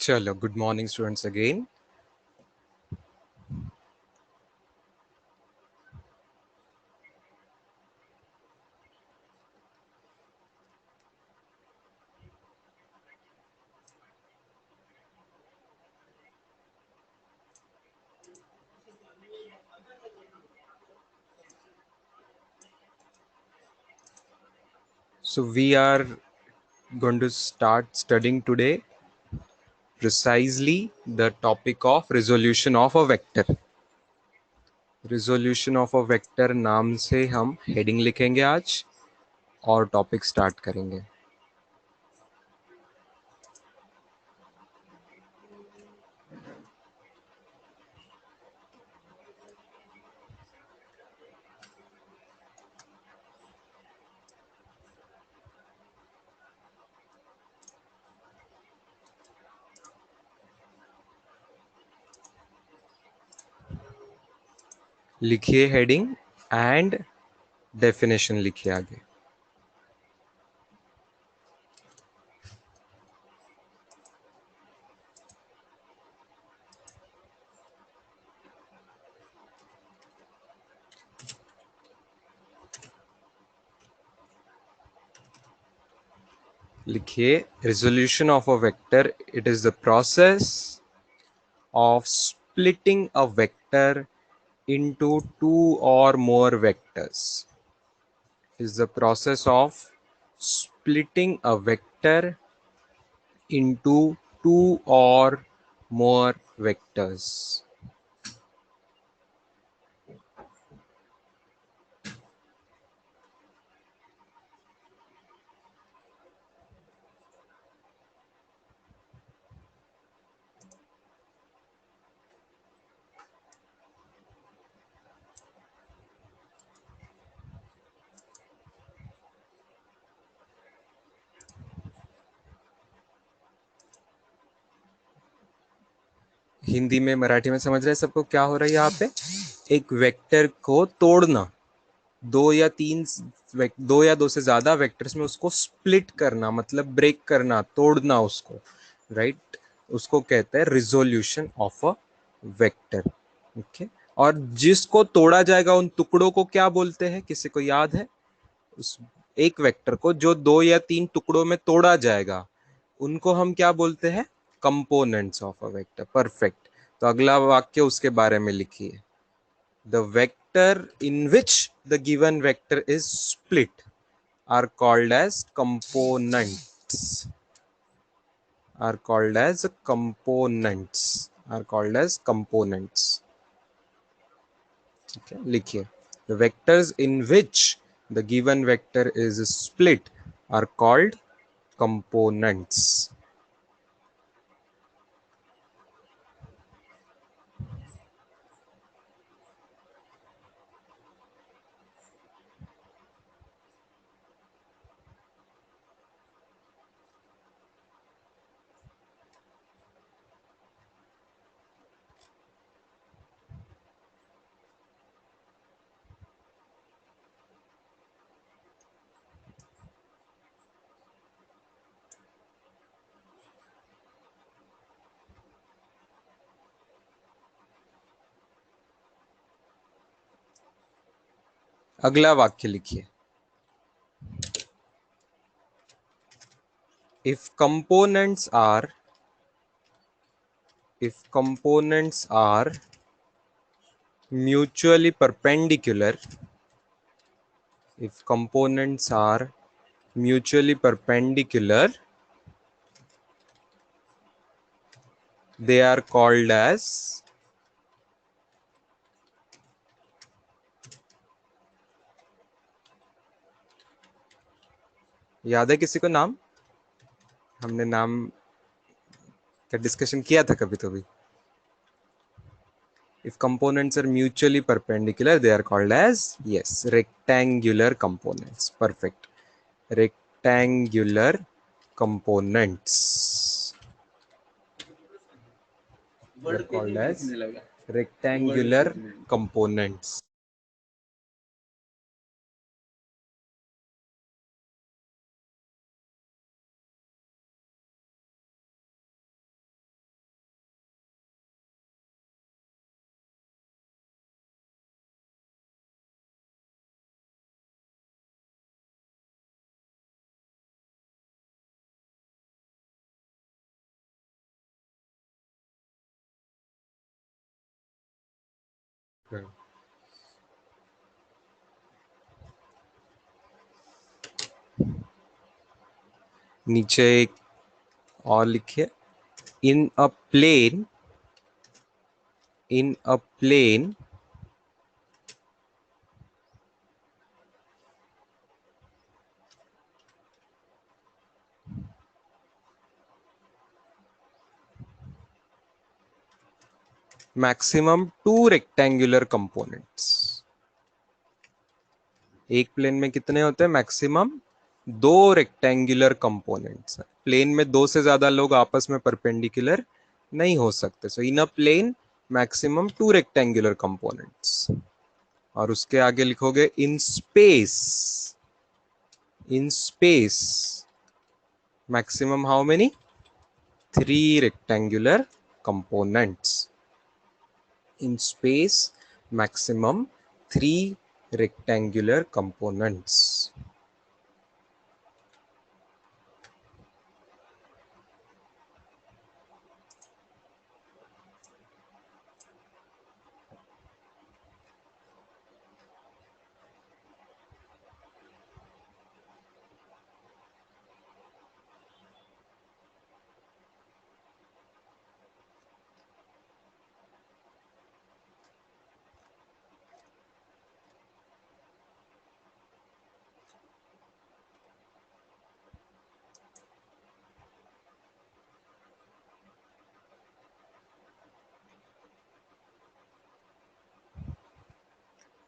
Chalo, good morning students again. So we are going to start studying today precisely the topic of resolution of a vector. Resolution of a vector नाम से हम heading लिखेंगे आज और topic start करेंगे. लिखिए heading and definition लिखिए आगे. लिखिए resolution of a vector, it is the process of splitting a vector into two or more vectors. Is the process of splitting a vector into two or more vectors. Hindi में मराठी में समझ रहे हैं सबको क्या हो रहा है यहाँ पे? एक वेक्टर को तोड़ना, दो या दो से ज्यादा वेक्टर्स में उसको स्प्लिट करना, मतलब ब्रेक करना, तोड़ना उसको, राइट? उसको कहते हैं resolution of a vector. Okay, और जिसको तोड़ा जाएगा उन टुकड़ों को क्या बोलते हैं? किसी को याद है? उस एक वेक्टर को जो दो या तीन टुकड़ों में तोड़ा जाएगा उनको हम क्या बोलते हैं? Components of a vector. Perfect. तो अगला वाक्य उसके बारे में लिखिए. The vector in which the given vector is split are called as components. Are called as components. Are called as components. ठीक है, लिखिए. The vectors in which the given vector is split are called components. अगला वाक्य लिखिए. if components are if components are mutually perpendicular, if components are mutually perpendicular, they are called as याद है किसी को नाम? हमने नाम का डिस्कशन किया था कभी तो भी. If components are mutually perpendicular, they are called as, yes, rectangular components. Perfect. Rectangular components. They are called as rectangular components. नीचे एक और लिखिए, इन अ प्लेन, इन अ प्लेन मैक्सिमम 2 रेक्टेंगुलर कंपोनेंट्स। एक प्लेन में कितने होते हैं? Maximum 2 rectangular components. प्लेन में 2 से ज्यादा लोग आपस में परपेंडिकुलर नहीं हो सकते। सो इन अ प्लेन मैक्सिमम 2 रेक्टेंगुलर कंपोनेंट्स। और उसके आगे लिखोगे in space, in space maximum how many? 3 rectangular components. In space maximum 3 rectangular components.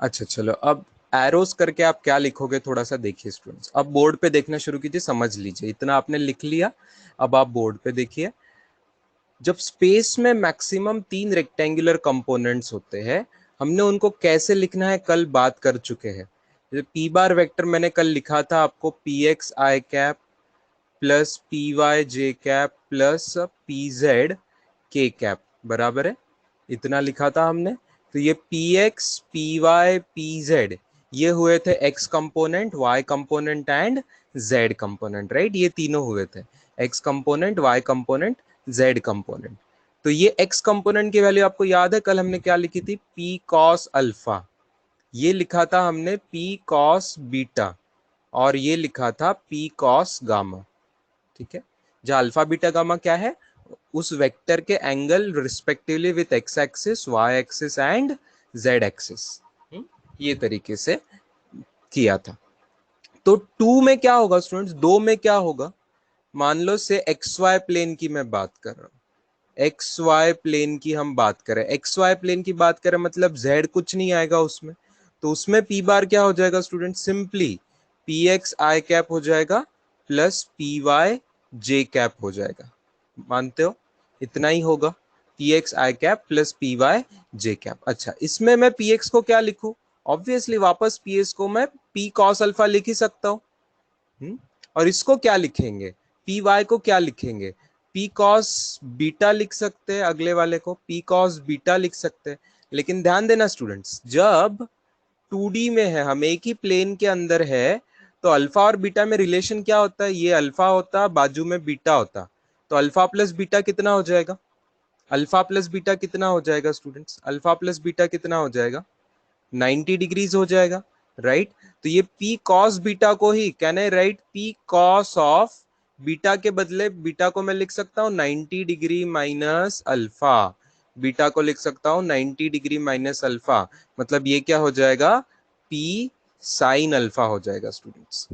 अच्छा चलो, अब एरोस करके आप क्या लिखोगे थोड़ा सा देखिए स्टूडेंट्स। अब बोर्ड पे देखना शुरू कीजिए, समझ लीजिए। इतना आपने लिख लिया, अब आप बोर्ड पे देखिए। जब स्पेस में मैक्सिमम 3 रेक्टेंगुलर कंपोनेंट्स होते हैं, हमने उनको कैसे लिखना है कल बात कर चुके हैं। पी बार वेक्टर मैंने कल लिखा था आपको, P X I cap plus P Y J cap plus P Z K cap बराबर है, इतना लिखा था हमने। तो ये P X P Y P Z ये हुए थे X component, Y component and Z component, right. ये तीनों हुए थे, X component, Y component, Z component. तो ये एक्स कंपोनेंट की वैल्यू आपको याद है कल हमने क्या लिखी थी? P cos alpha. ये लिखा था हमने पी कॉस बीटा, और ये लिखा था पी कॉस गामा। ठीक है, जहां अल्फा बीटा गामा क्या है? उस वेक्टर के angle respectively with X axis, Y axis and Z axis. ये तरीके से किया था। तो 2 में क्या होगा स्टूडेंट्स? 2 में क्या होगा? मान लो से एक्स वाई प्लेन की मैं बात कर रहा हूं, एक्स वाई प्लेन की हम बात करें, एक्स वाई प्लेन की बात करें मतलब जेड कुछ नहीं आएगा उसमें। तो उसमें पी बार क्या हो जाएगा student? Simply P X I cap हो जाएगा plus P Y J cap हो जाएगा। मानते हो? इतना ही होगा, P X I cap plus P Y J cap. अच्छा, इसमें मैं पी एक्स को क्या लिखूं? ऑब्वियसली वापस पी एक्स को मैं पी कॉस अल्फा लिख ही सकता हूं। और इसको क्या लिखेंगे? पी वाई को क्या लिखेंगे? पी कॉस बीटा लिख सकते हैं, अगले वाले को पी कॉस बीटा लिख सकते हैं। लेकिन ध्यान देना स्टूडेंट्स, जब 2D में है, हम एक ही प्लेन के अंदर है, तो अल्फा और बीटा में रिलेशन क्या होता है? ये अल्फा होता, बाजू में बीटा होता। तो अल्फा प्लस बीटा कितना हो जाएगा? अल्फा प्लस बीटा कितना हो जाएगा स्टूडेंट्स? अल्फा प्लस बीटा कितना हो जाएगा? 90 डिग्रीज हो जाएगा, राइट। तो ये पी कॉस बीटा को he can I right P cos of beta के बदले बीटा को मैं लिख सकता हूं 90 डिग्री माइनस अल्फा। बीटा को लिख सकता हूं 90 डिग्री माइनस अल्फा। मतलब ये क्या हो जाएगा? पी साइन अल्फा हो जाएगा स्टूडेंट्स।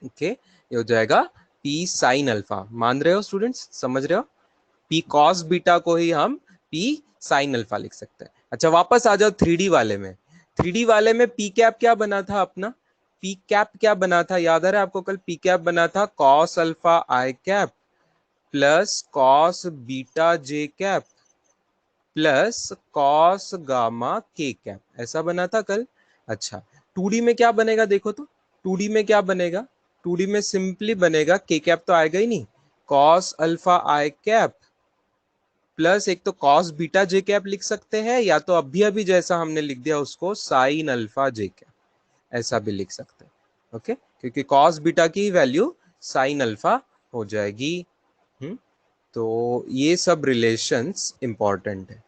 ओके, ये हो जाएगा पी साइन अल्फा। मान रहे हो स्टूडेंट्स? समझ रहे हो? पी कॉस बीटा को ही हम पी साइन अल्फा लिख सकते हैं। अच्छा, वापस आ जाओ 3D वाले में। 3D वाले में पी कैप क्या बना था अपना? पी कैप क्या बना था? याद आ रहा है आपको? कल पी कैप बना था कॉस अल्फा आई कैप प्लस कॉस बीटा जे कैप प्लस कॉस गामा के कैप, ऐसा बना था कल। अच्छा, 2D में क्या बनेगा देखो तो? 2D में क्या बनेगा? 2D में सिंपली बनेगा, के कैप तो आएगा ही नहीं, कॉस अल्फा आई कैप प्लस एक तो कॉस बीटा जे कैप लिख सकते हैं, या तो अभी अभी जैसा हमने लिख दिया उसको साइन अल्फा जे कैप, ऐसा भी लिख सकते हैं। ओके, क्योंकि कॉस बीटा की वैल्यू साइन अल्फा हो जाएगी। तो ये सब रिलेशंस इंपॉर्टेंट है।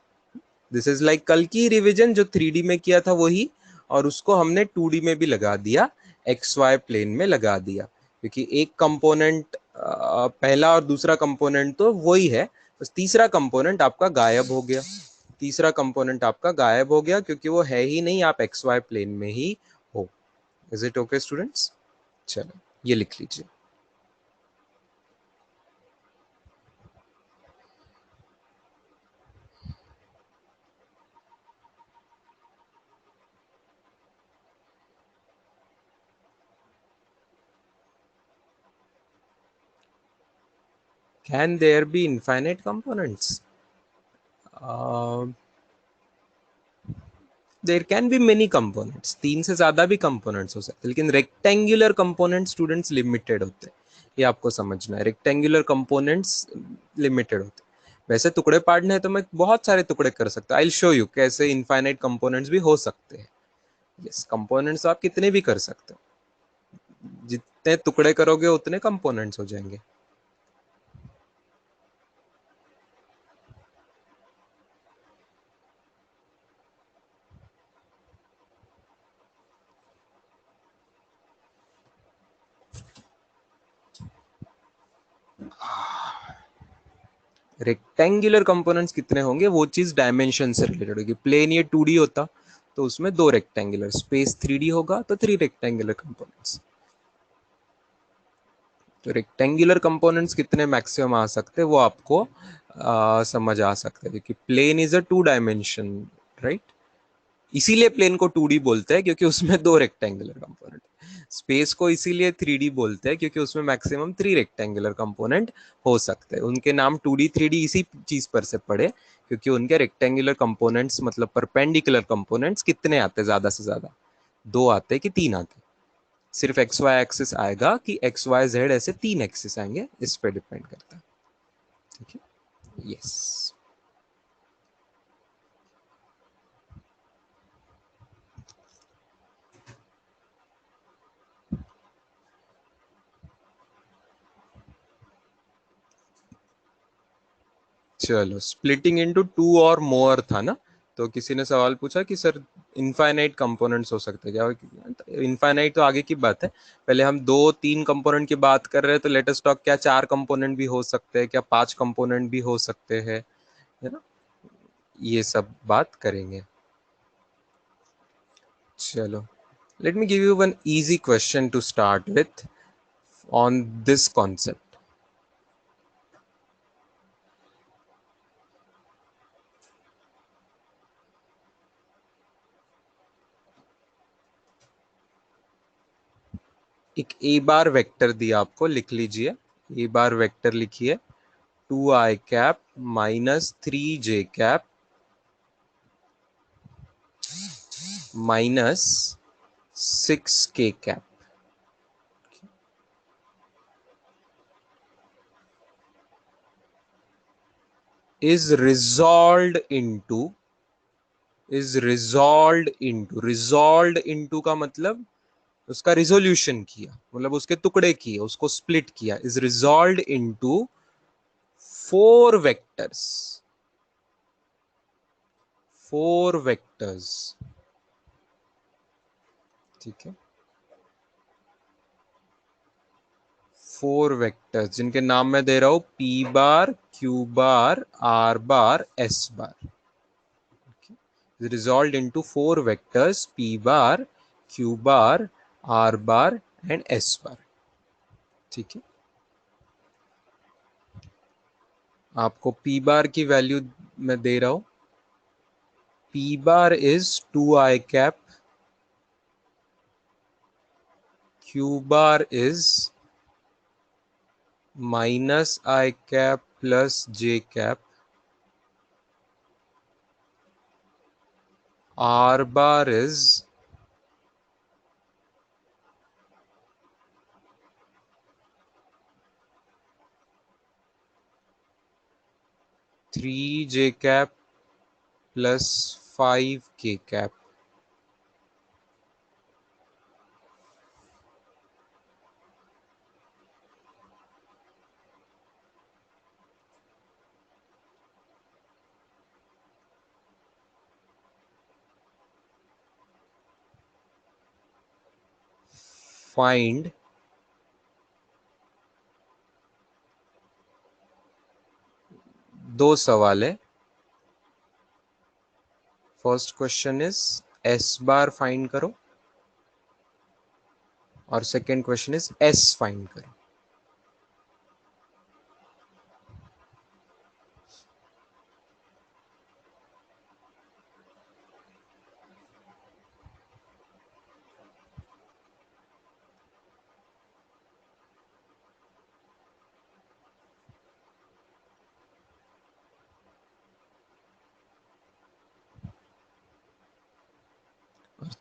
दिस इज लाइक कल की रिवीजन जो 3D में किया था वही, और उसको हमने 2D में भी लगा दिया, एक्स वाई प्लेन में लगा दिया, क्योंकि एक कंपोनेंट पहला और दूसरा कंपोनेंट तो वही है, बस तीसरा कंपोनेंट आपका गायब हो गया, तीसरा कंपोनेंट आपका गायब हो गया क्योंकि वो है ही नहीं, आप एक्स वाई प्लेन में ही हो। Is it okay students? चलो ये लिख लीजिए। Can there be infinite components? There can be many components, तीन से ज्यादा भी कंपोनेंट्स हो सकते हैं, लेकिन रेक्टेंगुलर कंपोनेंट स्टूडेंट्स लिमिटेड होते हैं, ये आपको समझना है, रेक्टेंगुलर कंपोनेंट्स लिमिटेड होते हैं। वैसे टुकड़े पाड़ने हैं तो मैं बहुत सारे टुकड़े कर सकता हूँ, आई विल शो यू कैसे इनफाइनाइट कंपोनेंट्स भी हो सकते हैं। यस, कंपोनेंट्स आप कितने भी कर सकते हो, जितने टुकड़े करोगे उतने कंपोनेंट्स हो जाएंगे। रेक्टेंगुलर कंपोनेंट्स कितने होंगे वो चीज डायमेंशन से रिलेटेड होगी। प्लेन ये 2D होता तो उसमें 2 रेक्टेंगुलर, स्पेस 3D होगा तो 3 रेक्टेंगुलर कंपोनेंट्स। तो रेक्टेंगुलर कंपोनेंट्स कितने मैक्सिमम आ सकते हैं वो आपको समझ आ सकता है, क्योंकि plane is a 2 dimension, right. इसीलिए प्लेन को 2D बोलते हैं क्योंकि उसमें 2 रेक्टेंगुलर कंपोनेंट। स्पेस को इसीलिए 3D बोलते हैं क्योंकि उसमें मैक्सिमम 3 रेक्टेंगुलर कंपोनेंट हो सकते हैं। उनके नाम 2D 3D इसी चीज पर से पड़े क्योंकि उनके रेक्टेंगुलर कंपोनेंट्स मतलब परपेंडिकुलर कंपोनेंट्स कितने आते हैं, ज्यादा से ज्यादा 2 आते हैं कि 3 आते हैं। सिर्फ एक्स वाई एक्सिस आएगा कि एक्स वाई जेड, ऐसे 3 एक्सिस आएंगे, इस पे डिपेंड करता है। ठीक है, यस। चलो, स्प्लिटिंग इनटू 2 और मोर था ना, तो किसी ने सवाल पूछा कि सर इनफाइनाइट कंपोनेंट्स हो सकते हैं क्या? इनफाइनाइट तो आगे की बात है, पहले हम 2-3 कंपोनेंट की बात कर रहे हैं, तो लेट अस टॉक क्या 4 कंपोनेंट भी हो सकते हैं, क्या 5 कंपोनेंट भी हो सकते हैं, है ना, ये सब बात करेंगे। चलो, let me give you one easy question to start with on this concept. एक ए बार वेक्टर दिया आपको, लिख लीजिए। ए बार वेक्टर लिखिए, 2i cap minus 3j cap minus 6k cap is resolved into resolved into का मतलब उसका रिजोल्यूशन किया, मतलब उसके टुकड़े किए, उसको स्प्लिट किया, is resolve into 4 vectors, 4 vectors. ठीक है, 4 वेक्टर्स जिनके नाम मैं दे रहा हूं p bar, q bar, r bar, s bar. Resolve into 4 vectors p bar, q bar, r bar and s बार। ठीक है, आपको p बार की वैल्यू मैं दे रहा हूं, p bar is 2i cap, q bar is minus i cap plus j cap, r bar is 3j cap plus 5k cap. Find दो सवाल है। First question is S bar find करो और second question is S find करो।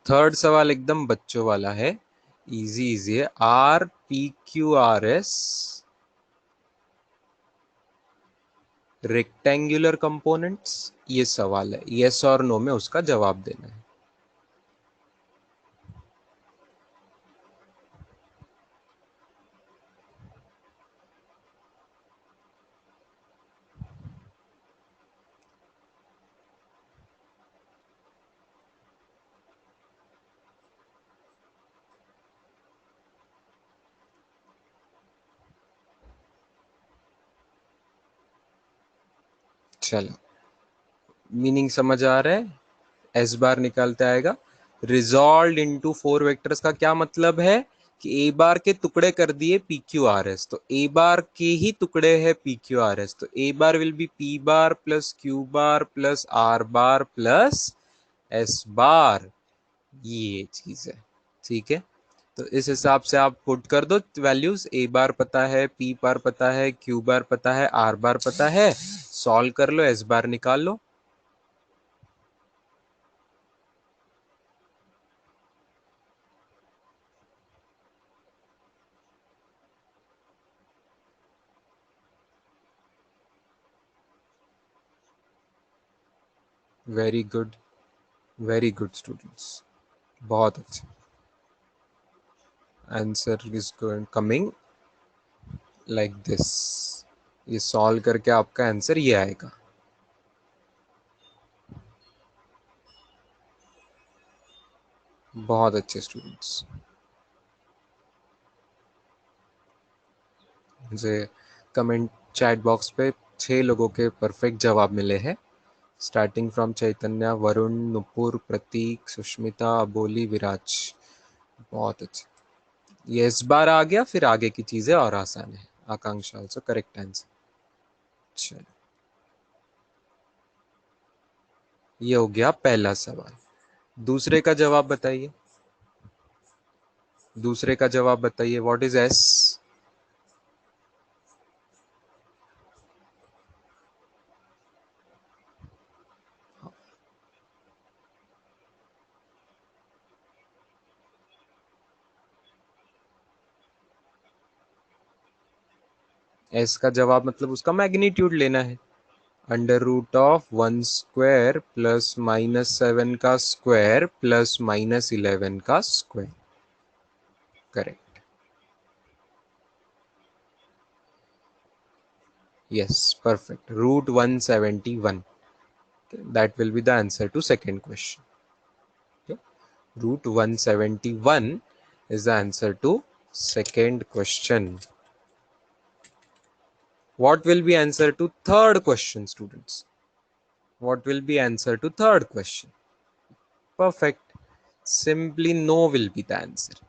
Third सवाल एकदम बच्चों वाला है, इजी इजी है। R P Q R S rectangular components, ये सवाल है, यस और नो में उसका जवाब देना है। चलो, मीनिंग समझ आ रहा है? एस बार निकालते आएगा। रिजॉल्व इनटू फोर वेक्टर्स का क्या मतलब है कि ए बार के टुकड़े कर दिए पी क्यू आर एस, तो ए बार के ही टुकड़े है पी क्यू आर एस, तो A bar will be P bar plus Q bar plus R bar plus S bar, ये चीज है। ठीक है, तो इस हिसाब से आप पुट कर दो वैल्यूज। ए बार पता है, पी बार पता है, क्यू बार पता है, आर बार पता है, सॉल्व कर लो, एस बार निकाल लो। Very good, very good students, बहुत अच्छा। Answer is coming like this. ये सॉल्व करके आपका आंसर ये आएगा। बहुत अच्छे स्टूडेंट्स। मुझे कमेंट चैट बॉक्स पे 6 लोगों के परफेक्ट जवाब मिले हैं, स्टार्टिंग फ्रॉम चैतन्य, वरुण, नुपुर, प्रतीक, सुष्मिता, अबोली, विराज। बहुत अच्छे। ये इस बार आ गया, फिर आगे की चीजें और आसान है। आकांक्षा आल्सो करेक्ट आंसर। चलो, ये हो गया पहला सवाल। दूसरे का जवाब बताइए। दूसरे का जवाब बताइए, व्हाट इज एस? एस का जवाब मतलब उसका मैग्नीट्यूड लेना है। अंडर रूट ऑफ 1² प्लस -7 का स्क्वायर प्लस -11 का square. Correct, yes, perfect. Root 171, that will be the answer to second question. Okay? Root 171 is the answer to second question. What will be answer to third question, students? What will be answer to third question? Perfect. Simply no will be the answer.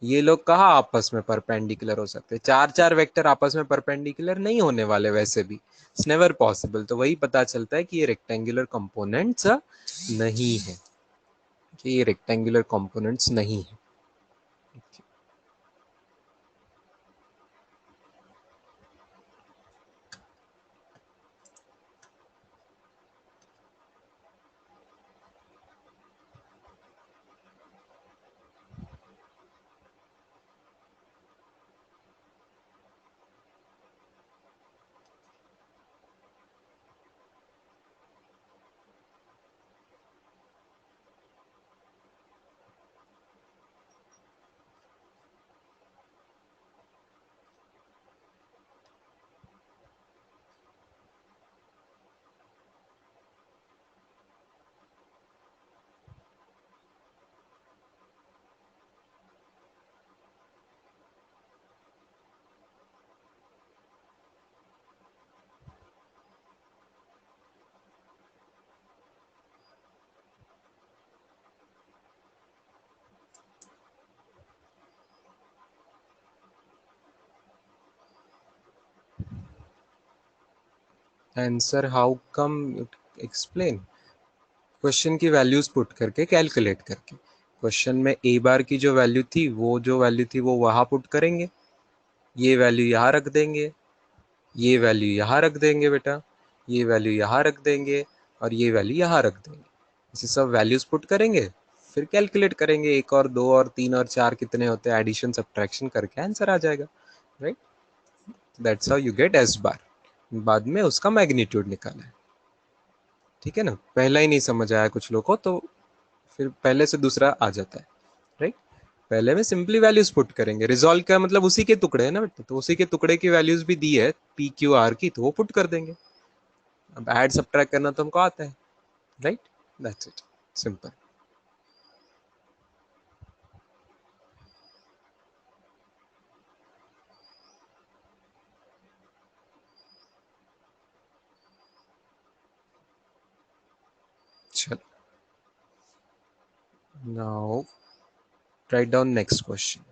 ये लोग कहाँ आपस में perpendicular हो सकते? चार चार vector आपस में परपेंडिकुलर नहीं होने वाले वैसे भी, इट्स नेवर पॉसिबल। तो वही पता चलता है कि ये रेक्टेंगुलर कंपोनेंट्स नहीं है, कि ये रेक्टेंगुलर कंपोनेंट्स नहीं है। Answer how come, explain. Question की वैल्यूज पुट करके, कैलकुलेट करके, क्वेश्चन में ए बार की जो वैल्यू थी वो वहां पुट करेंगे, ये वैल्यू यहाँ रख देंगे, ये वैल्यू यहाँ रख देंगे बेटा, ये वैल्यू यहाँ रख देंगे, और ये वैल्यू यहाँ रख देंगे। इसे सब वैल्यूज पुट करेंगे, फिर कैलकुलेट करेंगे, एक और दो और तीन और चार कितने होते हैं, एडिशन सब्ट्रैक्शन करके आंसर आ जाएगा, right. That's how you get S bar. बाद में उसका मैग्नीट्यूड निकाला है, ठीक है ना। पहला ही नहीं समझ आया कुछ लोगों को, तो फिर पहले से दूसरा आ जाता है, राइट। पहले में सिंपली वैल्यूज पुट करेंगे, रिजॉल्व का मतलब उसी के टुकड़े है ना बेटा, तो उसी के टुकड़े की वैल्यूज भी दी है पी क्यू आर की, तो वो पुट कर देंगे। अब ऐड सब्ट्रैक्ट करना तो हमको आता है, राइट। That's it, simple. चलो, now write down next question.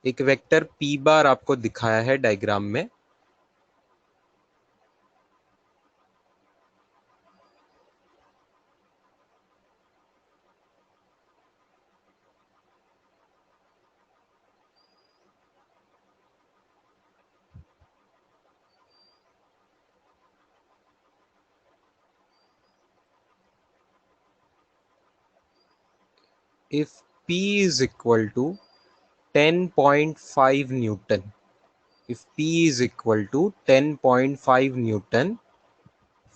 एक वेक्टर पी बार आपको दिखाया है डायग्राम में, if P is equal to 10.5 Newton, if P is equal to 10.5 Newton,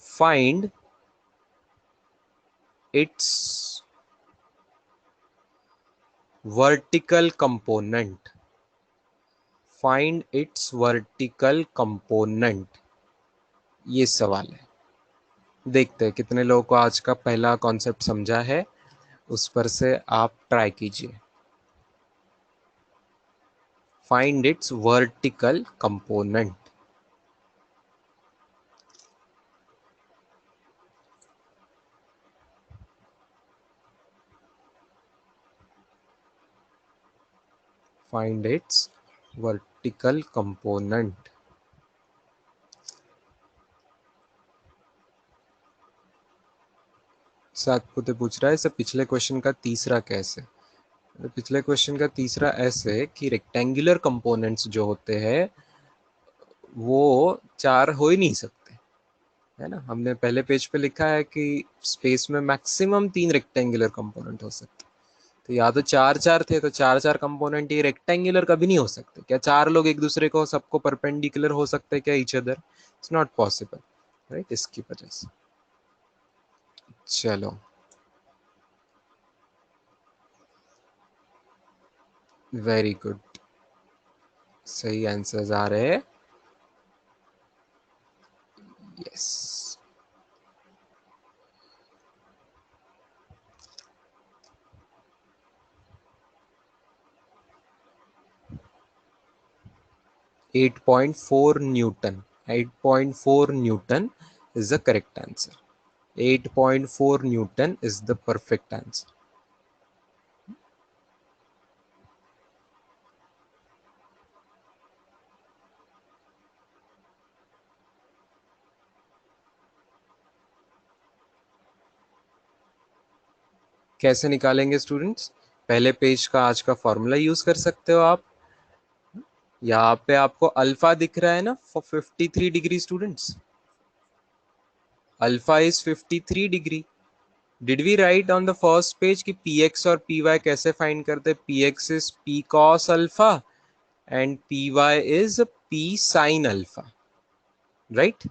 find its vertical component, find its vertical component, ये सवाल है। देखते हैं कितने लोगों को आज का पहला कॉन्सेप्ट समझा है, उस पर से आप ट्राई कीजिए। Find its vertical component. Find its vertical component. साथ पुते पूछ रहा है सर पिछले क्वेश्चन का तीसरा कैसे। पिछले क्वेश्चन का तीसरा ऐसे कि रेक्टेंगुलर कंपोनेंट्स जो होते हैं वो चार हो ही नहीं सकते, है ना। हमने पहले पेज पे लिखा है कि स्पेस में मैक्सिमम तीन रेक्टेंगुलर कंपोनेंट हो सकते, तो या तो चार चार थे, तो चार चार कंपोनेंट ये रेक्टेंगुलर कभी नहीं हो सकते। क्या चार लोग एक दूसरे को सबको परपेंडिकुलर हो सकते हैं क्या each other? It's not possible, right, इसकी वजह से। चलो, वेरी गुड, सही आंसर्स आ रहे हैं। Yes, 8.4 Newton, 8.4 Newton is the correct answer. 8.4 Newton is the perfect answer. कैसे निकालेंगे स्टूडेंट्स? पहले पेज का आज का फॉर्मूला यूज कर सकते हो आप। यहाँ पे आपको अल्फा दिख रहा है ना, for 53 degree students, alpha is 53 degree. Did we write on the first page कि पी एक्स और पी वाई कैसे फाइंड करते? P X is P cos alpha and P Y is P sine alpha, right.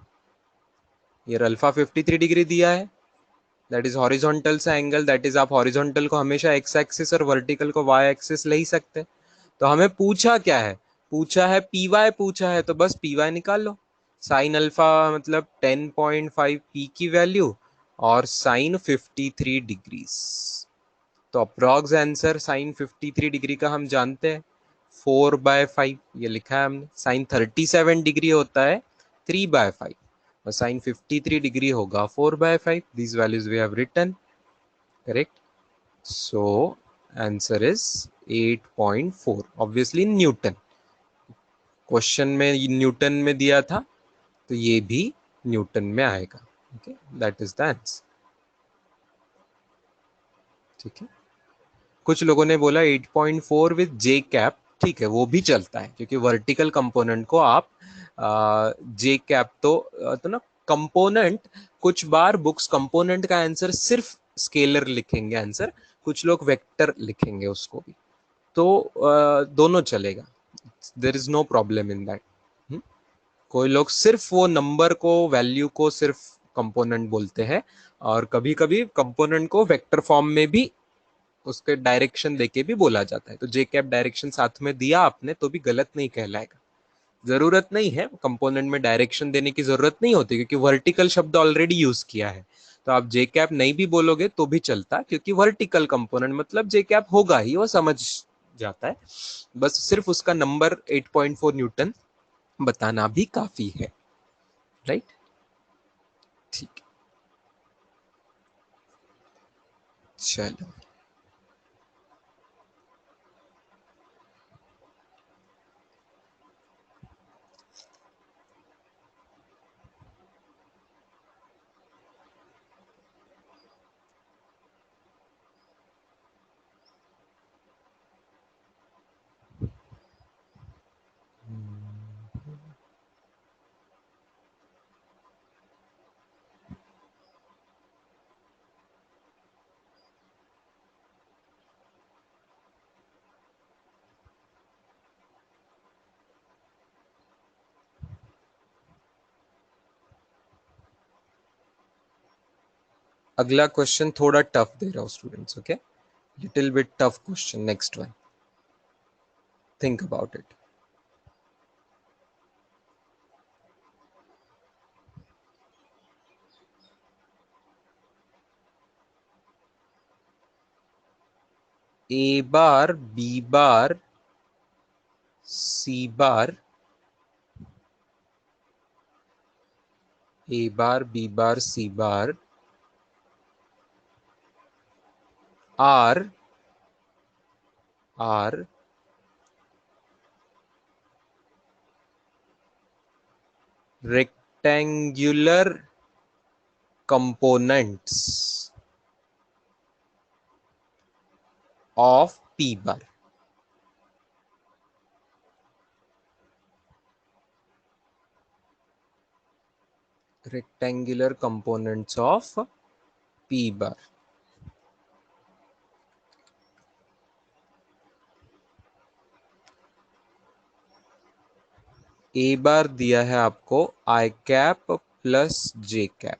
ये alpha 53 degree दिया है, that is horizontal सा angle, that is आप horizontal को हमेशा एक्स एक्सिस और वर्टिकल को वाई एक्सिस ले ही सकते हैं। तो हमें पूछा क्या है? पूछा है पी वाई, पूछा है तो बस पी वाई निकाल लो। साइन अल्फा मतलब 10.5 पी की वैल्यू और साइन 53 डिग्रीज, तो अप्रॉक्स आंसर साइन 53 डिग्री का हम जानते हैं 4/5, ये लिखा है हमने। साइन 37 डिग्री होता है 3/5, साइन 53 डिग्री होगा 4/5. These values we have written, correct? So answer is 8.4. Obviously Newton, question में न्यूटन में दिया था तो ये भी न्यूटन में आएगा. Okay, that is the answer. ठीक है. कुछ लोगों ने बोला 8.4 विद जे कैप. ठीक है, वो भी चलता है क्योंकि वर्टिकल कंपोनेंट को आप जे कैप तो ना कंपोनेंट. कुछ बार बुक्स कंपोनेंट का आंसर सिर्फ स्केलर लिखेंगे आंसर, कुछ लोग वेक्टर लिखेंगे उसको भी, तो दोनों चलेगा. There is no problem in that. कोई लोग सिर्फ वो नंबर को, वैल्यू को सिर्फ कंपोनेंट बोलते हैं, और कभी कभी कंपोनेंट को वेक्टर फॉर्म में भी उसके डायरेक्शन देके भी बोला जाता है. तो जे कैप डायरेक्शन साथ में दिया आपने तो भी गलत नहीं कहलाएगा. जरूरत नहीं है कंपोनेंट में डायरेक्शन देने की, जरूरत नहीं होती क्योंकि वर्टिकल शब्द ऑलरेडी यूज किया है. तो आप जे कैप नहीं भी बोलोगे तो भी चलता, क्योंकि वर्टिकल कंपोनेंट मतलब जे कैप होगा ही, वो समझ जाता है. बस सिर्फ उसका नंबर 8.4 न्यूटन बताना भी काफी है. राइट. ठीक. चलो. अगला क्वेश्चन थोड़ा टफ दे रहा हूं students. Okay, little bit tough question. Next one, think about it. A bar B bar C bar, A bar B bar C bar are rectangular components of P bar. Rectangular components of P बार. ए बार दिया है आपको आई cap plus J cap.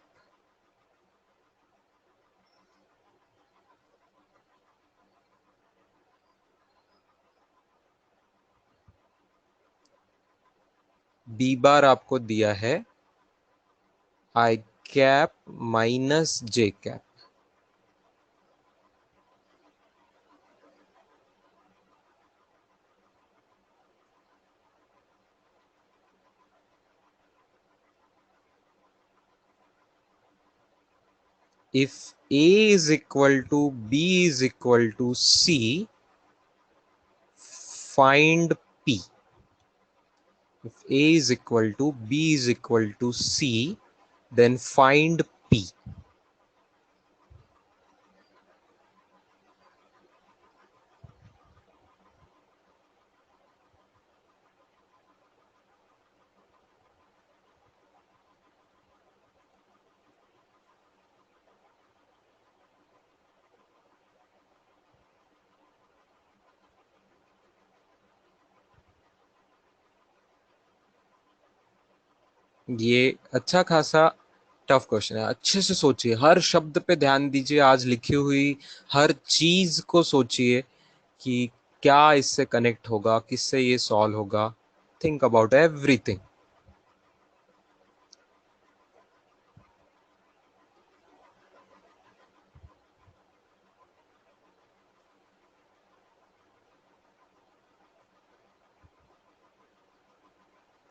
B बार आपको दिया है आई cap minus J cap. If A is equal to B is equal to C, find P. If A is equal to B is equal to C, then find P. ये अच्छा खासा tough question है. अच्छे से सोचिए, हर शब्द पे ध्यान दीजिए, आज लिखी हुई हर चीज को सोचिए कि क्या इससे कनेक्ट होगा, किससे ये सॉल्व होगा. Think about everything.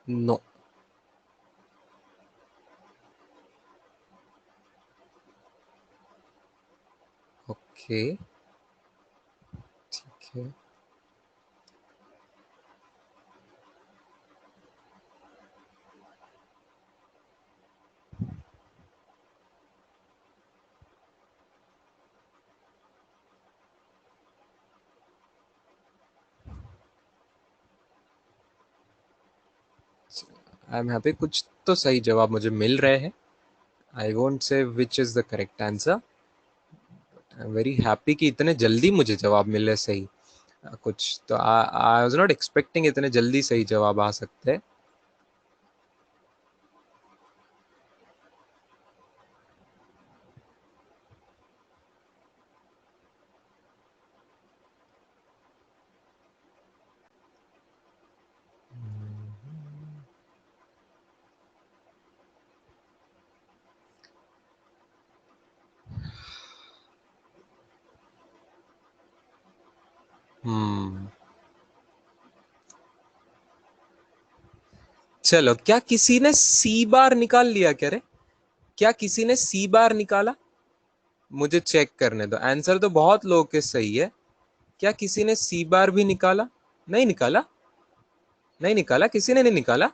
No. Okay, ठीक है। आई एम हैप्पी, कुछ तो सही जवाब मुझे मिल रहे हैं। I won't say which is the correct answer. I am very happy कि इतने जल्दी मुझे जवाब मिले सही। कुछ तो आई वाज नॉट एक्सपेक्टिंग इतने जल्दी सही जवाब आ सकते हैं। हम्म, चलो, क्या किसी ने सी बार निकाल लिया क्या रे? क्या किसी ने सी बार निकाला? मुझे चेक करने दो, आंसर तो बहुत लोगों के सही है। क्या किसी ने सी बार भी निकाला? नहीं निकाला? नहीं निकाला, किसी ने नहीं निकाला।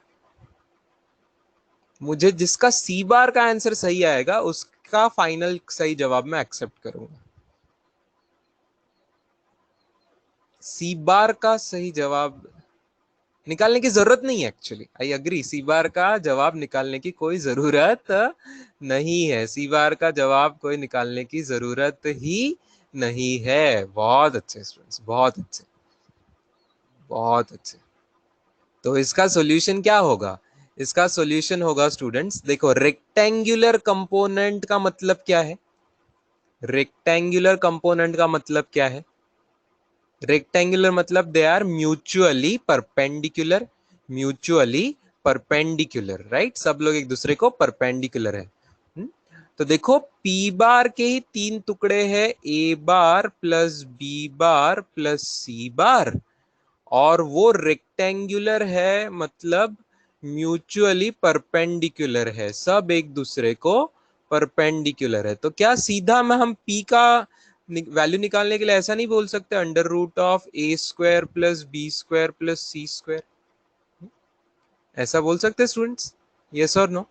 मुझे जिसका सी बार का आंसर सही आएगा उसका फाइनल सही जवाब मैं एक्सेप्ट करूंगा। सी बार का सही जवाब निकालने की जरूरत नहीं है, एक्चुअली आई अग्री, सी बार का जवाब निकालने की कोई जरूरत नहीं है। सी बार का जवाब कोई निकालने की जरूरत ही नहीं है। बहुत अच्छे स्टूडेंट्स, बहुत अच्छे, बहुत अच्छे। तो इसका सॉल्यूशन क्या होगा? इसका सॉल्यूशन होगा स्टूडेंट्स, देखो, रेक्टेंगुलर कंपोनेंट का मतलब क्या है? रेक्टेंगुलर कंपोनेंट का मतलब क्या है? रेक्टेंगुलर मतलब they are mutually perpendicular. Mutually perpendicular, right? सब लोग एक दूसरे को परपेंडिकुलर है। तो देखो, पी बार के ही तीन टुकड़े हैं, ए बार प्लस बी बार प्लस सी बार, और वो रेक्टेंगुलर है, मतलब म्यूचुअली परपेंडिकुलर है, सब एक दूसरे को परपेंडिकुलर है। तो क्या सीधा में हम पी का वैल्यू निकालने के लिए ऐसा नहीं बोल सकते, under root of A square plus B square plus C square? ऐसा बोल सकते स्टूडेंट्स? यस और नो?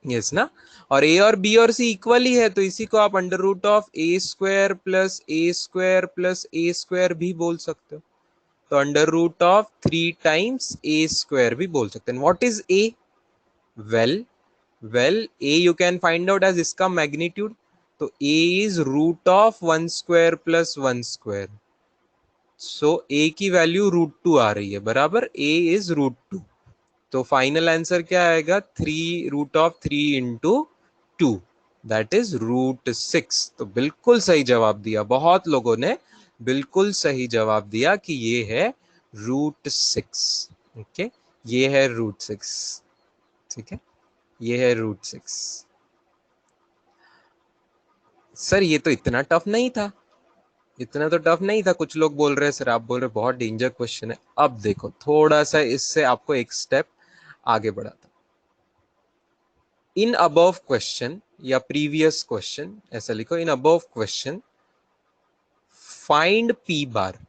यस ना? और बी और सी इक्वल ही है, तो इसी को आप under root of A square plus A square भी बोल सकते हो। तो under root of 3 times A square भी बोल सकते हैं। What is A? Well, A you can find out as इसका मैग्नीट्यूड। तो A is root of 1 square plus 1 square. So A की वैल्यू √2 आ रही है, बराबर, ए इज √2। तो फाइनल आंसर क्या आएगा? √3 × 2, दैट इज √6। तो बिल्कुल सही जवाब दिया, बहुत लोगों ने बिल्कुल सही जवाब दिया कि ये है √6। ओके, ये है √6। ठीक है, ये है √6। सर ये तो इतना टफ नहीं था, इतना तो टफ नहीं था। कुछ लोग बोल रहे हैं सर, आप बोल रहे बहुत डेंजर क्वेश्चन है। अब देखो, थोड़ा सा इससे आपको एक स्टेप आगे बढ़ाता। इन अबव क्वेश्चन या प्रीवियस क्वेश्चन, ऐसा लिखो, in above question find P bar,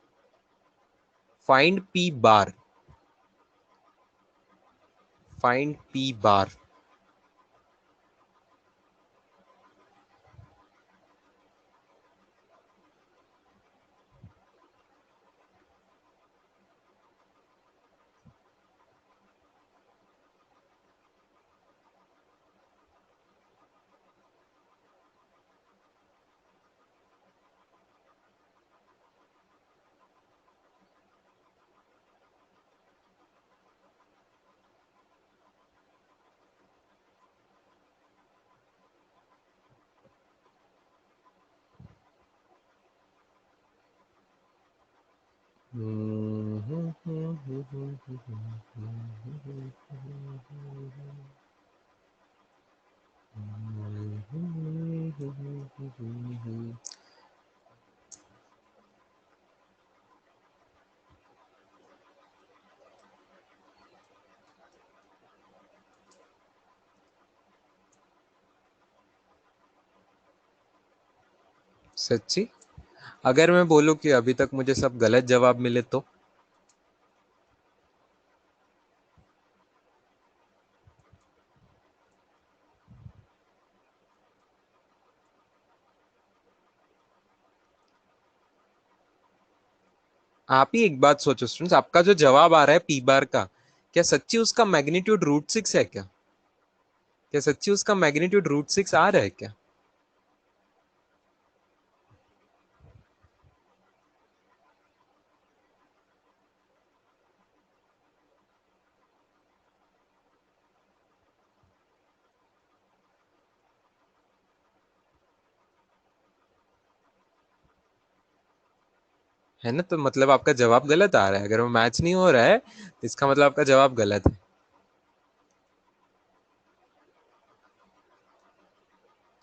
find P bar, find P बार। सच्ची? अगर मैं बोलूं कि अभी तक मुझे सब गलत जवाब मिले तो? आप ही एक बात सोचो स्टूडेंट्स, आपका जो जवाब आ रहा है पी बार का, क्या सच्ची उसका मैग्नीट्यूड √6 है क्या? क्या सच्ची उसका मैग्नीट्यूड √6 आ रहा है क्या? है ना, तो मतलब आपका जवाब गलत आ रहा है। अगर वो मैच नहीं हो रहा है तो इसका मतलब आपका जवाब गलत है।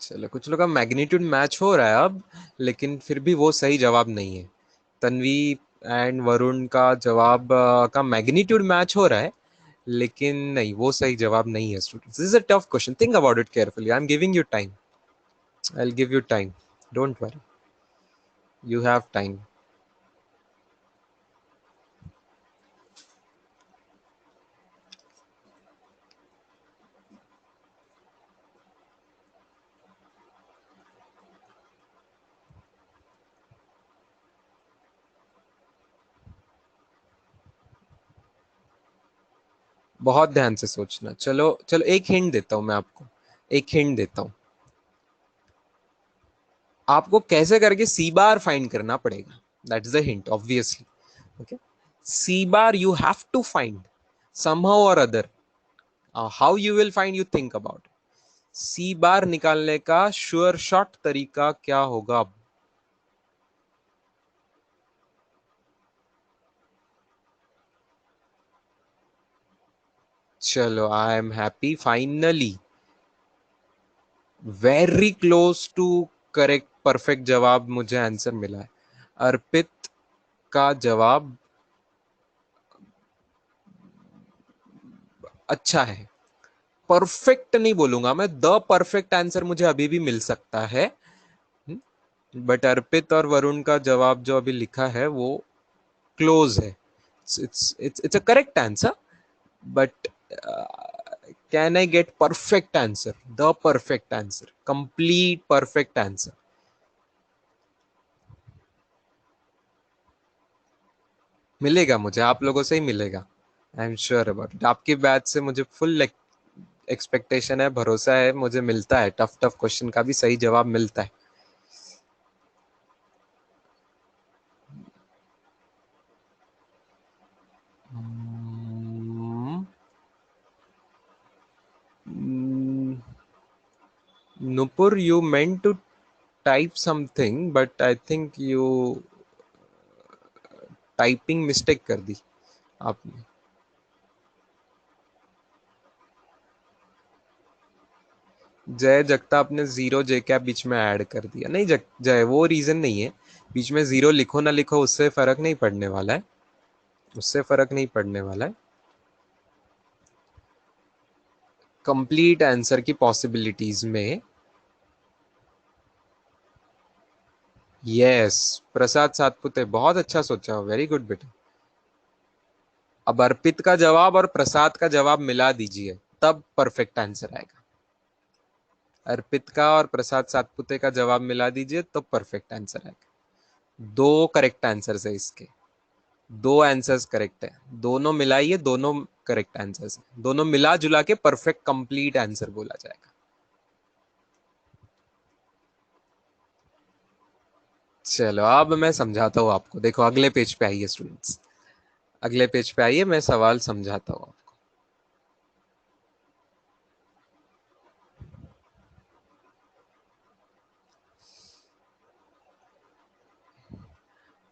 चलो, कुछ लोग का मैग्नीट्यूड मैच हो रहा है अब, लेकिन फिर भी वो सही जवाब नहीं है। तन्वी एंड वरुण का जवाब का मैग्नीट्यूड मैच हो रहा है, लेकिन नहीं, वो सही जवाब नहीं है students. This is a tough question, think about it carefully. I am giving you time, I will give you time, don't worry, you have time. बहुत ध्यान से सोचना। चलो चलो, एक हिंट देता हूं मैं आपको, एक हिंट देता हूं। आपको कैसे करके सी बार फाइंड करना पड़ेगा, that is the hint obviously. Okay, C bar you have to find somehow or other. How you will find, you think about it. C bar निकालने का श्योर शॉट तरीका क्या होगा? चलो, I am happy, finally very close to correct, perfect जवाब मुझे answer मिला है। अर्पित का जवाब अच्छा है। परफेक्ट नहीं बोलूंगा मैं, द परफेक्ट आंसर मुझे अभी भी मिल सकता है, बट अर्पित और वरुण का जवाब जो अभी लिखा है वो क्लोज है। It's a correct answer, but can I get perfect answer, the perfect answer, complete perfect answer? मिलेगा मुझे, आप लोगों से ही मिलेगा। I am sure about it. आपकी बैच से मुझे फुल एक्सपेक्टेशन है, भरोसा है, मुझे मिलता है, टफ टफ क्वेश्चन का भी सही जवाब मिलता है। Hmm, Nupur, you meant to type something, but I think you typing mistake कर दी आपने। जय जगताप ने जीरो जे कैप बीच में ऐड कर दिया। नहीं जय, वो रीजन नहीं है। बीच में जीरो लिखो ना लिखो, उससे फर्क नहीं पड़ने वाला है, उससे फर्क नहीं पड़ने वाला है। कंप्लीट आंसर की पॉसिबिलिटीज में यस, प्रसाद सातपुते, बहुत अच्छा सोचा, वेरी गुड बेटा। अब अर्पित का जवाब और प्रसाद का जवाब मिला दीजिए, तब परफेक्ट आंसर आएगा। अर्पित का और प्रसाद सातपुते का जवाब मिला दीजिए तो परफेक्ट आंसर आएगा। दो करेक्ट आंसर है इसके, दो आंसर्स करेक्ट है, दोनों मिलाइए, दोनों करेक्ट आंसर्स है, दोनों मिला जुला के परफेक्ट कंप्लीट आंसर बोला जाएगा। चलो, अब मैं समझाता हूँ आपको, देखो अगले पेज पे आइए स्टूडेंट्स, अगले पेज पे आइए, मैं सवाल समझाता हूँ आपको।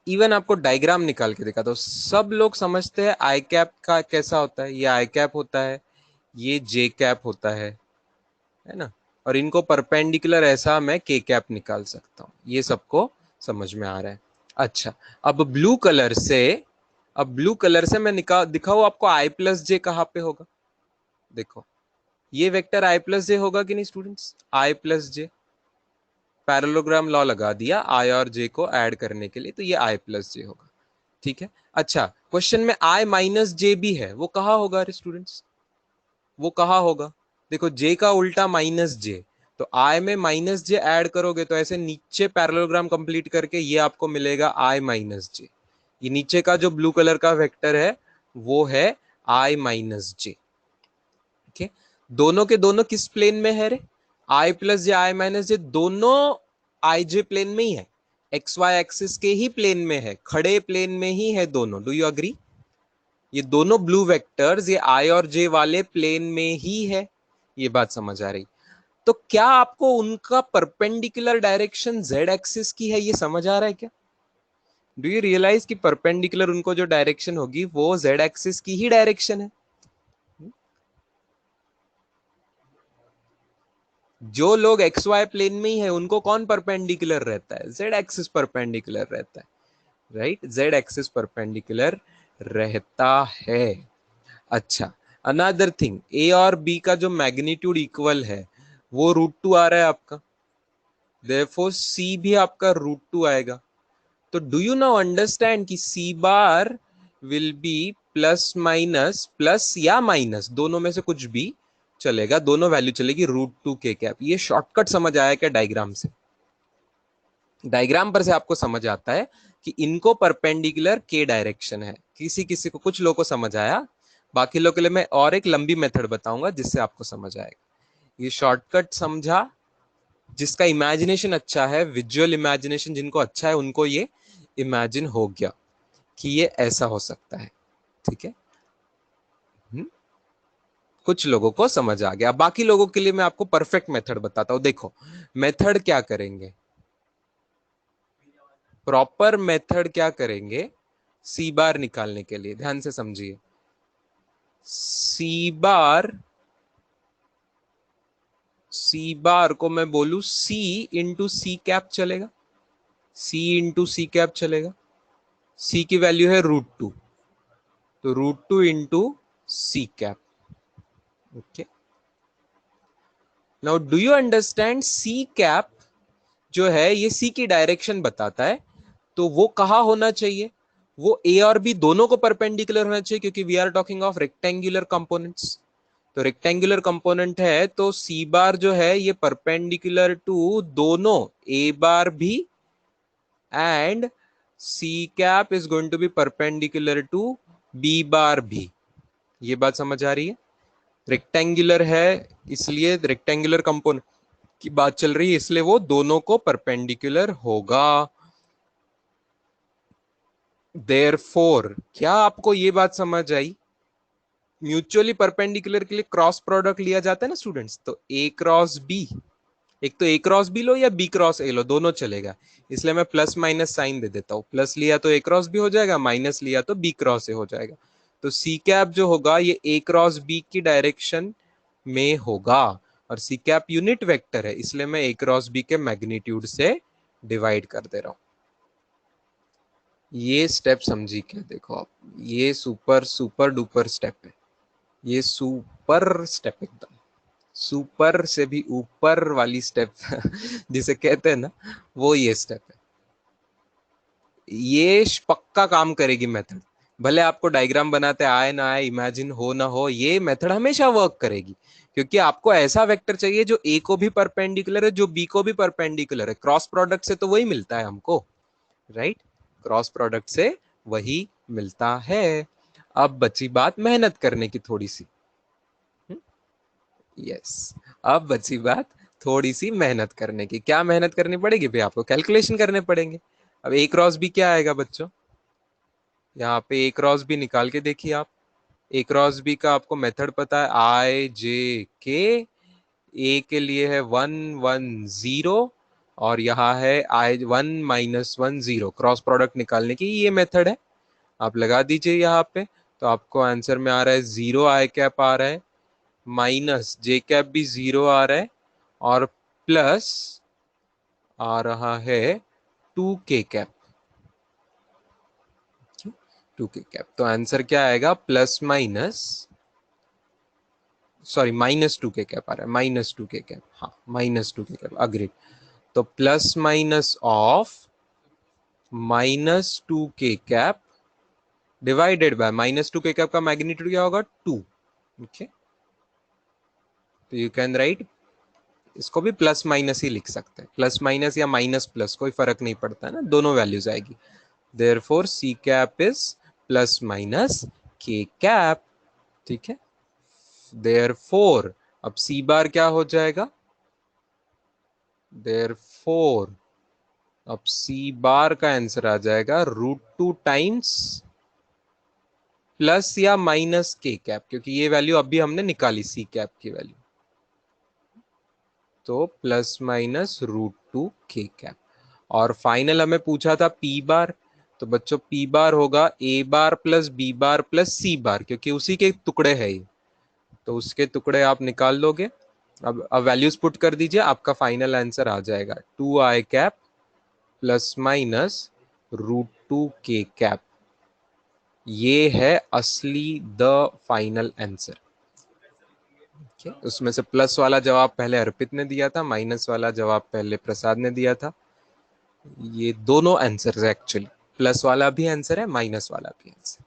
इवन आपको डायग्राम निकाल के दिखा दो, सब लोग समझते हैं आई कैप का कैसा होता है, ये आई कैप होता है, ये जे कैप होता है ना, और इनको परपेंडिकुलर ऐसा मैं के कैप निकाल सकता हूँ, ये सबको समझ में आ रहा है। अच्छा, अब ब्लू कलर से, अब ब्लू कलर से मैं निकाल दिखाऊँ आपको आई प्लस जे कहाँ पे होगा। देखो, ये वेक्टर आई प्लस जे होगा कि नहीं स्टूडेंट्स, आई प्लस जे, पैरेललोग्राम लॉ लगा दिया आई और जे को ऐड करने के लिए, तो ये आई प्लस जे होगा। ठीक है, अच्छा क्वेश्चन में आई माइनस जे भी है, वो कहाँ होगा रे स्टूडेंट्स, वो कहाँ होगा? देखो जे का उल्टा माइनस जे, तो आई में माइनस जे ऐड करोगे तो ऐसे नीचे पैरेललोग्राम कंप्लीट करके ये आपको मिलेगा आई माइनस जे। ये नीचे का जो ब्लू कलर का वेक्टर है वो है आई माइनस जे। ठीक है, दोनों के दोनों किस प्लेन में है रे? आई प्लस जे आई माइनस जे दोनों आई जे प्लेन में ही है, एक्स वाई एक्सिस के ही प्लेन में है, खड़े प्लेन में ही है दोनों। Do you agree? ये दोनों ब्लू वेक्टर्स ये आई और जे वाले प्लेन में ही है, ये बात समझ आ रही? तो क्या आपको उनका परपेंडिकुलर डायरेक्शन जेड एक्सिस की है, ये समझ आ रहा है क्या? डू यू रियलाइज कि परपेंडिकुलर उनको जो डायरेक्शन होगी वो जेड एक्सिस की ही डायरेक्शन है? जो लोग एक्स वाई प्लेन में ही है उनको कौन परपेंडिकुलर रहता है? जेड एक्सिस परपेंडिकुलर रहता है, राइट? जेड एक्सिस परपेंडिकुलर रहता है। अच्छा, अनदर थिंग, ए और बी का जो मैग्नीट्यूड इक्वल है वो √2 आ रहा है आपका, देयरफॉर सी भी आपका √2 आएगा। तो डू यू नाउ अंडरस्टैंड कि C bar will be plus minus, plus या माइनस दोनों में से कुछ भी चलेगा, दोनों वैल्यू चलेगी √2 के कैप। ये शॉर्टकट समझ आया क्या डायग्राम से? डायग्राम पर से आपको समझ आता है कि इनको परपेंडिकुलर के डायरेक्शन है। किसी किसी को, कुछ लोगों को समझ आया, बाकी लोगों के लिए मैं और एक लंबी मेथड बताऊंगा जिससे आपको समझ आएगा। ये शॉर्टकट समझा? जिसका इमेजिनेशन अच्छा है, विजुअल इमेजिनेशन जिनको अच्छा है, उनको ये इमेजिन हो गया कि ये ऐसा हो सकता है। ठीक है, कुछ लोगों को समझ आ गया। बाकी लोगों के लिए मैं आपको परफेक्ट मेथड बताता हूं। देखो मेथड क्या करेंगे, प्रॉपर मेथड क्या करेंगे सी बार निकालने के लिए, ध्यान से समझिए। सी बार, सी बार को मैं बोलू सी इंटू सी कैप चलेगा, सी इंटू सी कैप चलेगा। सी की वैल्यू है √2, तो √2 into C cap. Okay, now do you understand? C cap जो है ये सी की डायरेक्शन बताता है, तो वो कहा होना चाहिए? वो ए और बी दोनों को परपेंडिकुलर होना चाहिए, क्योंकि we are talking of rectangular components. तो रेक्टेंगुलर कंपोनेंट है तो सी बार जो है ये परपेंडिकुलर टू दोनों ए बार भी and C cap is going to be perpendicular to B bar भी। ये बात समझ आ रही है? रेक्टेंगुलर है इसलिए, रेक्टेंगुलर कंपोनेंट की बात चल रही है इसलिए वो दोनों को परपेंडिकुलर होगा। देयरफॉर, क्या आपको ये बात समझ आई? म्यूचुअली परपेंडिकुलर के लिए क्रॉस प्रोडक्ट लिया जाता है ना स्टूडेंट्स, तो ए क्रॉस बी, एक तो ए क्रॉस बी लो या बी क्रॉस ए लो, दोनों चलेगा। इसलिए मैं प्लस माइनस साइन दे देता हूं, प्लस लिया तो ए क्रॉस बी हो जाएगा, माइनस लिया तो बी क्रॉस ए हो जाएगा। तो सी कैप जो होगा ये ए क्रॉस बी की डायरेक्शन में होगा, और सी कैप यूनिट वेक्टर है इसलिए मैं ए क्रॉस बी के मैग्नीट्यूड से डिवाइड कर दे रहा हूं। ये स्टेप समझी क्या? देखो आप, ये सुपर सुपर डुपर स्टेप है, ये सुपर स्टेप, एकदम सुपर से भी ऊपर वाली स्टेप जिसे कहते हैं ना, वो ये स्टेप है। ये पक्का काम करेगी मेथड, भले आपको डायग्राम बनाते आए ना आए, इमेजिन हो ना हो, ये मेथड हमेशा वर्क करेगी, क्योंकि आपको ऐसा वेक्टर चाहिए जो ए को भी परपेंडिकुलर है, जो बी को भी परपेंडिकुलर है। क्रॉस प्रोडक्ट से तो वही मिलता है हमको, राइट? क्रॉस प्रोडक्ट से वही मिलता है। अब बची बात मेहनत करने की थोड़ी सी। यस, अब बची बात थोड़ी सी मेहनत करने की। क्या मेहनत करनी पड़ेगी भाई? आपको कैलकुलेशन करने पड़ेंगे। अब ए क्रॉस बी क्या आएगा बच्चों? यहाँ पे ए क्रॉस बी निकाल के देखिए आप। ए क्रॉस बी का आपको मेथड पता है, आई जे के, ए के लिए है 1 1 0 और यहाँ है I1 - 1 0। क्रॉस प्रोडक्ट निकालने की ये मेथड है, आप लगा दीजिए यहाँ पे, तो आपको आंसर में आ रहा है 0 आई कैप आ रहा है, माइनस जे कैप भी 0 आ रहा है, और प्लस आ रहा है 2k कैप। 2k कैप, तो आंसर क्या आएगा? Plus minus, sorry -2k cap आ रहा है, -2k कैप, हाँ -2k कैप, अग्री। तो plus minus of -2k cap divided by -2k cap का मैग्नीट्यूड क्या होगा 2। ओके, तो यू कैन राइट, इसको भी प्लस माइनस ही लिख सकते हैं, प्लस माइनस या माइनस प्लस कोई फर्क नहीं पड़ता है ना, दोनों वैल्यूज आएगी। Therefore C cap is plus minus K cap. ठीक है, देयरफॉर अब सी बार क्या हो जाएगा, देयरफॉर अब सी बार का आंसर आ जाएगा √2 टाइम्स प्लस या माइनस के कैप, क्योंकि ये वैल्यू अभी हमने निकाली सी कैप की वैल्यू, तो प्लस माइनस √2 के कैप। और फाइनल हमें पूछा था पी बार, तो बच्चों पी बार होगा ए बार प्लस बी बार प्लस सी बार, क्योंकि उसी के टुकड़े है ये, तो उसके टुकड़े आप निकाल लोगे। अब वैल्यूज पुट कर दीजिए, आपका फाइनल आंसर आ जाएगा 2i कैप प्लस माइनस √2 के कैप। ये है असली द फाइनल आंसर। उसमें से प्लस वाला जवाब पहले अर्पित ने दिया था, माइनस वाला जवाब पहले प्रसाद ने दिया था। ये दोनों आंसर है एक्चुअली, प्लस वाला भी आंसर है, माइनस वाला भी आंसर।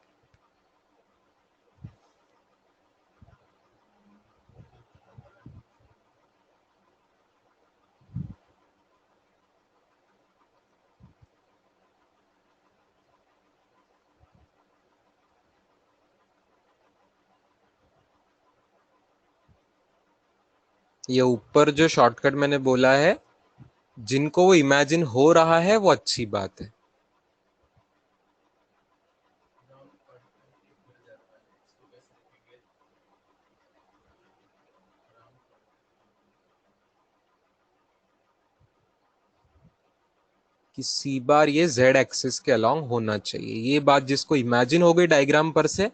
ये ऊपर जो शॉर्टकट मैंने बोला है, जिनको वो इमेजिन हो रहा है वो अच्छी बात है। कि सी बार ये जेड एक्सिस के अलोंग होना चाहिए, ये बात जिसको इमेजिन हो गई डायग्राम पर से,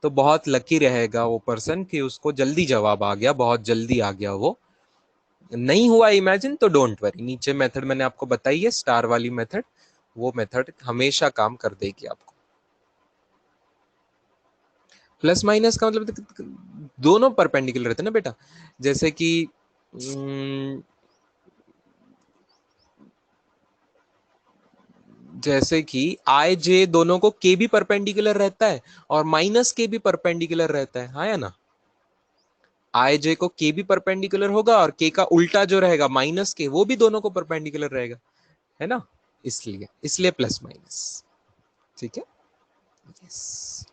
तो बहुत लकी रहेगा वो पर्सन कि उसको जल्दी जवाब आ गया, बहुत जल्दी आ गया। वो नहीं हुआ इमेजिन तो डोंट वरी, नीचे मेथड मैंने आपको बताई है स्टार वाली मेथड, वो मेथड हमेशा काम कर देगी आपको। प्लस माइनस का मतलब दोनों परपेंडिकुलर रहते हैं ना बेटा, जैसे कि जैसे कि आई जे दोनों को के भी परपेंडिकुलर रहता है और माइनस के भी परपेंडिकुलर रहता है, हाँ या ना। आई जे को के भी परपेंडिकुलर होगा और के का उल्टा जो रहेगा माइनस के, वो भी दोनों को परपेंडिकुलर रहेगा, है ना, इसलिए इसलिए प्लस माइनस। ठीक है, yes,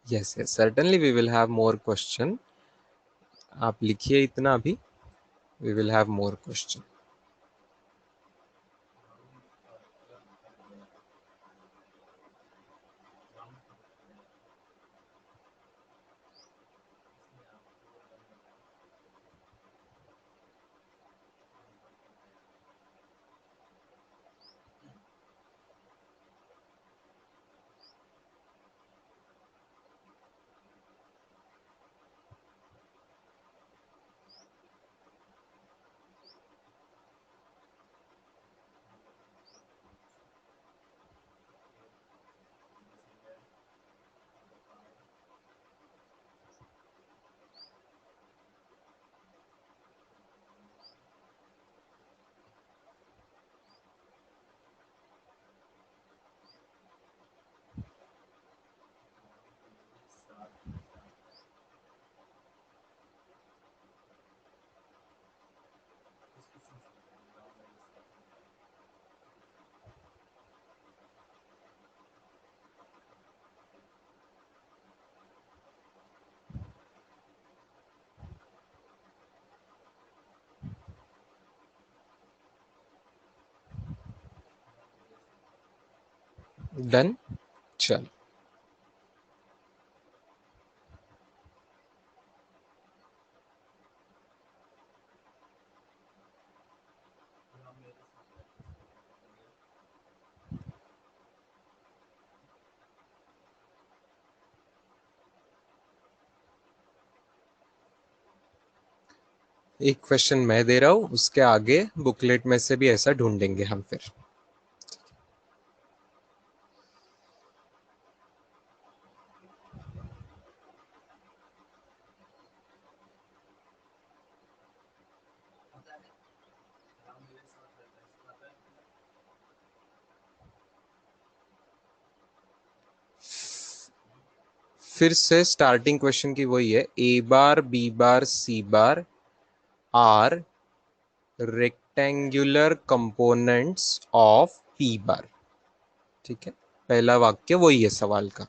yes yes, certainly we will have more question. आप लिखिए इतना अभी, we will have more question. Done, चल। एक क्वेश्चन मैं दे रहा हूं, उसके आगे बुकलेट में से भी ऐसा ढूंढेंगे हम फिर। फिर से स्टार्टिंग क्वेश्चन की वही है, A bar B bar C bar are rectangular components of P bar. ठीक है, पहला वाक्य वही है सवाल का।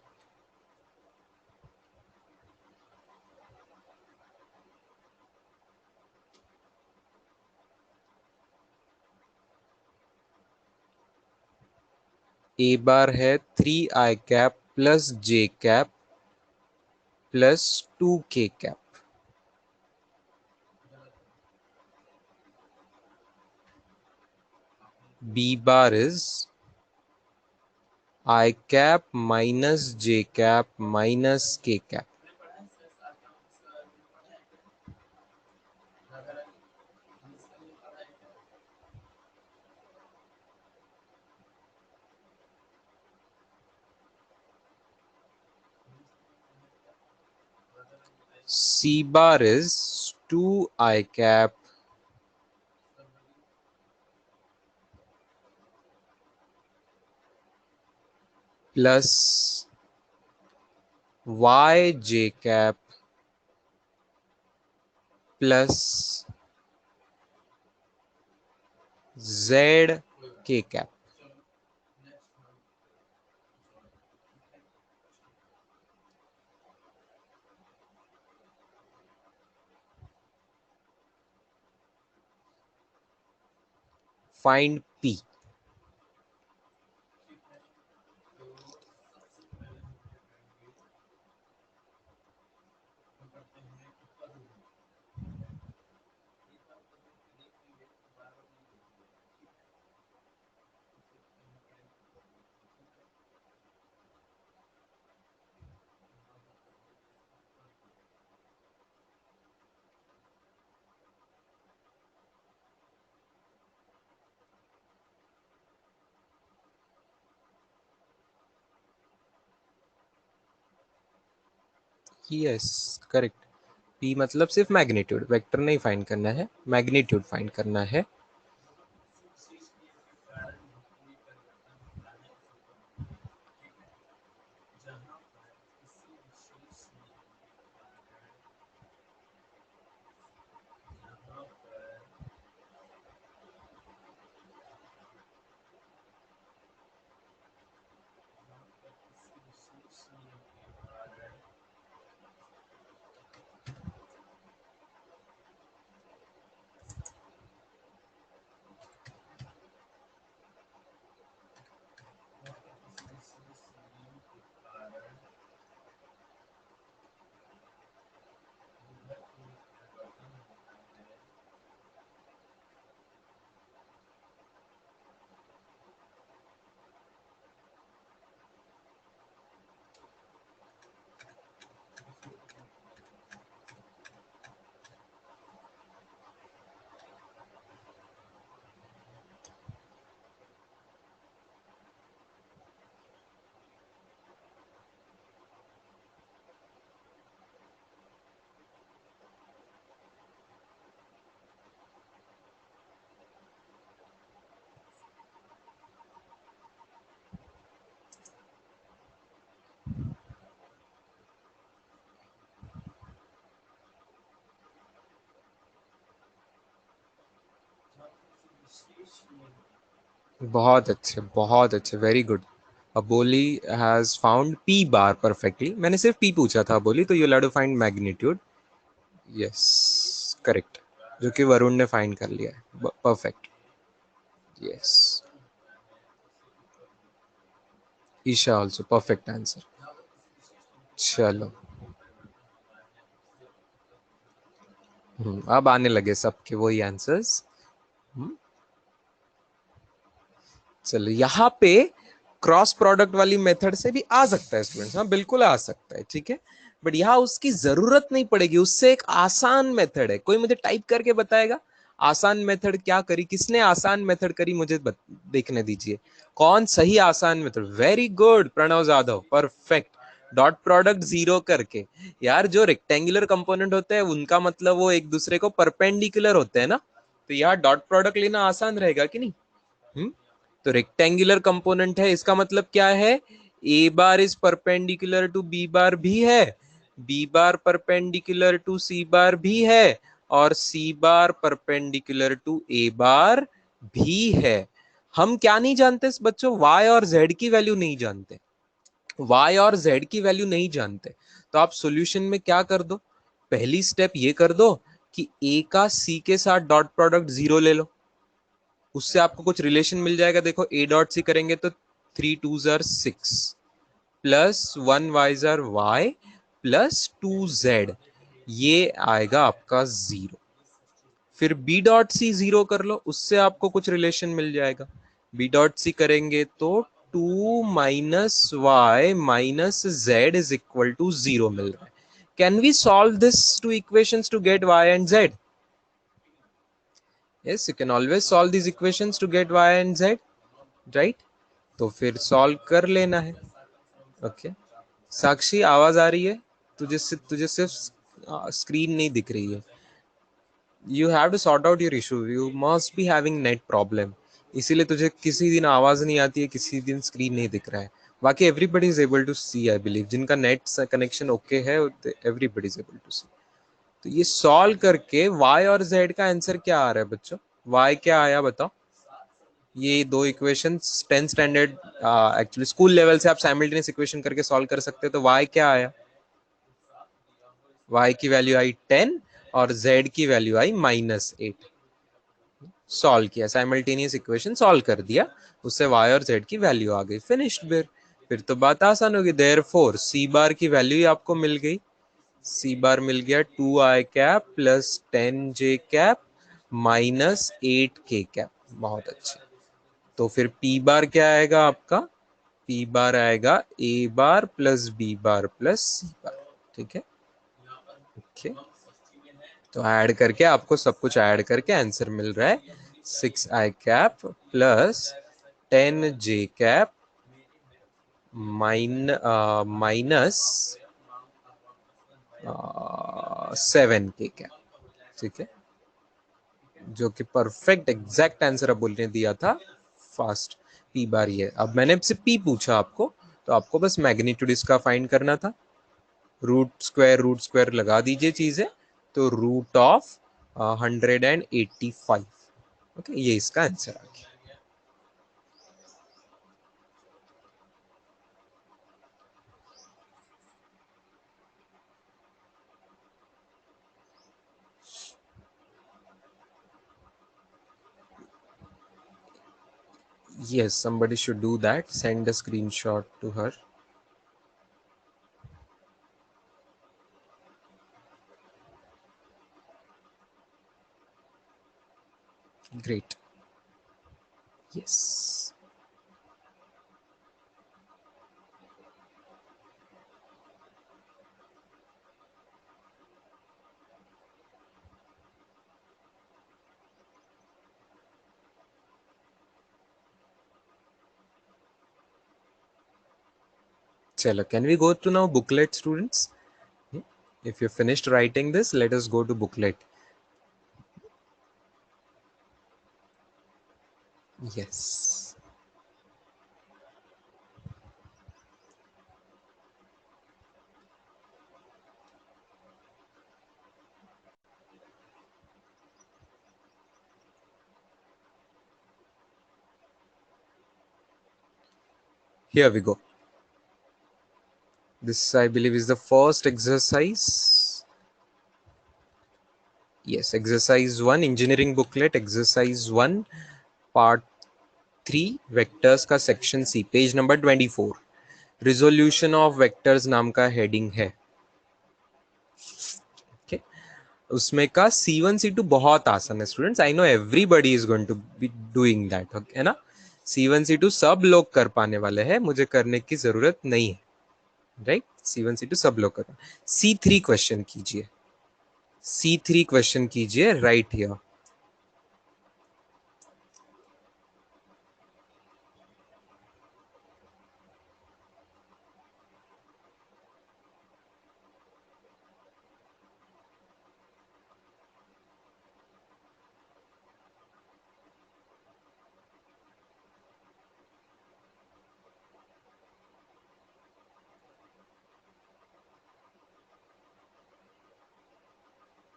ए बार है 3i cap plus J cap plus 2k cap. B bar is I cap minus J cap minus K cap. C bar is 2i cap plus Y J cap plus Z K cap. Find P. Yes, correct. P मतलब सिर्फ magnitude, vector नहीं find करना है, magnitude find करना है। बहुत अच्छे, very good. Aboli has found P bar perfectly. मैंने सिर्फ पी पूछा था अबोली, तो you have to find magnitude. Yes, correct, जो कि वरुण ने फाइंड कर लिया है, perfect. Yes, Isha also perfect answer. चलो, अब आने लगे सबके वही आंसर्स। चलो, यहाँ पे क्रॉस प्रोडक्ट वाली मेथड से भी आ सकता है स्टूडेंट्स, हाँ बिल्कुल आ सकता है, ठीक है। बट यहाँ उसकी जरूरत नहीं पड़ेगी, उससे एक आसान मेथड है। कोई मुझे टाइप करके बताएगा आसान मेथड क्या करी, किसने आसान मेथड करी, मुझे देखने दीजिए। कौन सही आसान method? Very good Pranav Jadhav, perfect. Dot product zero करके। यार जो रेक्टेंगुलर कंपोनेंट होते हैं उनका मतलब वो एक दूसरे को परपेंडिकुलर होते हैं ना, तो यहाँ डॉट प्रोडक्ट लेना आसान रहेगा कि नहीं? तो रेक्टेंगुलर कंपोनेंट है, इसका मतलब क्या है? A bar is perpendicular to B bar भी है, B bar perpendicular to C bar भी है, और सी बार परपेंडिकुलर टू ए बार भी है। हम क्या नहीं जानते बच्चों? y और z की वैल्यू नहीं जानते, y और z की वैल्यू नहीं जानते। तो आप सॉल्यूशन में क्या कर दो, पहली स्टेप ये कर दो कि a का c के साथ डॉट प्रोडक्ट 0 ले लो, उससे आपको कुछ रिलेशन मिल जाएगा। देखो a डॉट सी करेंगे तो 3 2 6 प्लस 1 y प्लस 2z, ये आएगा आपका 0। फिर बी डॉट सी 0 कर लो, उससे आपको कुछ रिलेशन मिल जाएगा। बी डॉट सी करेंगे तो 2 - y - z = 0 मिल रहा है। Can we solve this two equations to get y and z? yes, you can always solve these equations to get y and z, right? तो फिर सॉल्व कर लेना है। ओके साक्षी, आवाज आ रही है? तुझे सिर्फ स्क्रीन नहीं दिख रही है। You have to sort out your issue, you must be having net problem, इसीलिए तुझे किसी दिन आवाज नहीं आती है, किसी दिन स्क्रीन नहीं दिख रहा है। बाकी everybody is able to see, I believe जिनका नेट कनेक्शन ओके है, everybody is able to see. तो ये सॉल्व करके y और z का आंसर क्या आ रहा है बच्चों? y क्या आया बताओ? ये दो equation 10th standard actually school level से आप साइमल्टेनियस इक्वेशन करके सॉल्व कर सकते हो। तो y क्या आया? y की वैल्यू आई 10 और z की वैल्यू आई -8। सॉल्व किया, साइमल्टेनियस इक्वेशन सॉल्व कर दिया, उससे y और z की वैल्यू आ गई, फिनिश्ड। फिर तो बात आसान होगी। देयरफॉर सी बार की वैल्यू ही आपको मिल गई। सी बार मिल गया 2i cap plus 10j cap -8k cap. बहुत अच्छे। तो फिर पी बार क्या आएगा आपका? पी बार आएगा ए बार प्लस बी बार प्लस सी बार। ठीक है, ओके। तो ऐड करके आपको सब कुछ ऐड करके आंसर मिल रहा है 6i cap plus 10j cap minus 7k cap. ठीक है, जो कि परफेक्ट एग्जैक्ट आंसर अब बोलने दिया था फास्ट। पी बार ये, अब मैंने से पी पूछा आपको, तो आपको बस मैग्नीट्यूड इसका फाइंड करना था। रूट स्क्वायर लगा दीजिए चीजें, तो √185। ओके, ये इसका आंसर आ गया। Yes, somebody should do that. Send a screenshot to her. Great. Yes. Chalo, can we go to now booklet, students? If you finished writing this, let us go to booklet. Yes. Here we go. This, I believe, is the first exercise. Yes, exercise 1, engineering booklet, exercise 1, part 3, vectors का section C, page number 24. Resolution of vectors नाम का heading है। Okay. उसमें का C1 C2 बहुत आसान है students, I know everybody is going to be doing that, है ना। C1 C2 सब लोग कर पाने वाले हैं, मुझे करने की जरूरत नहीं है, राइट। C1 C2 सब लोग कर। C3 क्वेश्चन कीजिए, C3 क्वेश्चन कीजिए राइट हियर।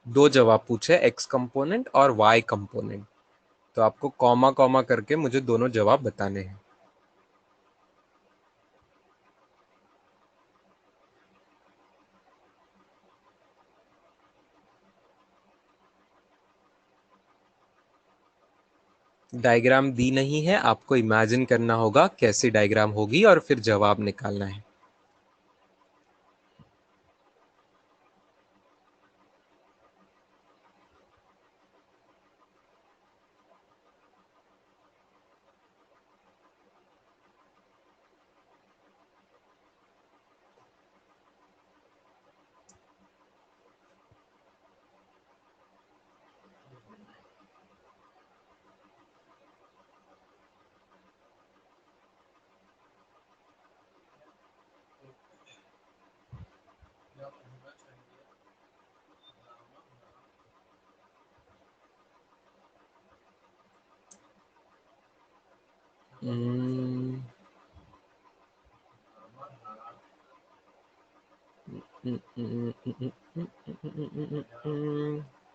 दो जवाब पूछे, एक्स कंपोनेंट और वाई कंपोनेंट, तो आपको कॉमा कॉमा करके मुझे दोनों जवाब बताने हैं। डायग्राम दी नहीं है, आपको इमेजिन करना होगा कैसी डायग्राम होगी और फिर जवाब निकालना है।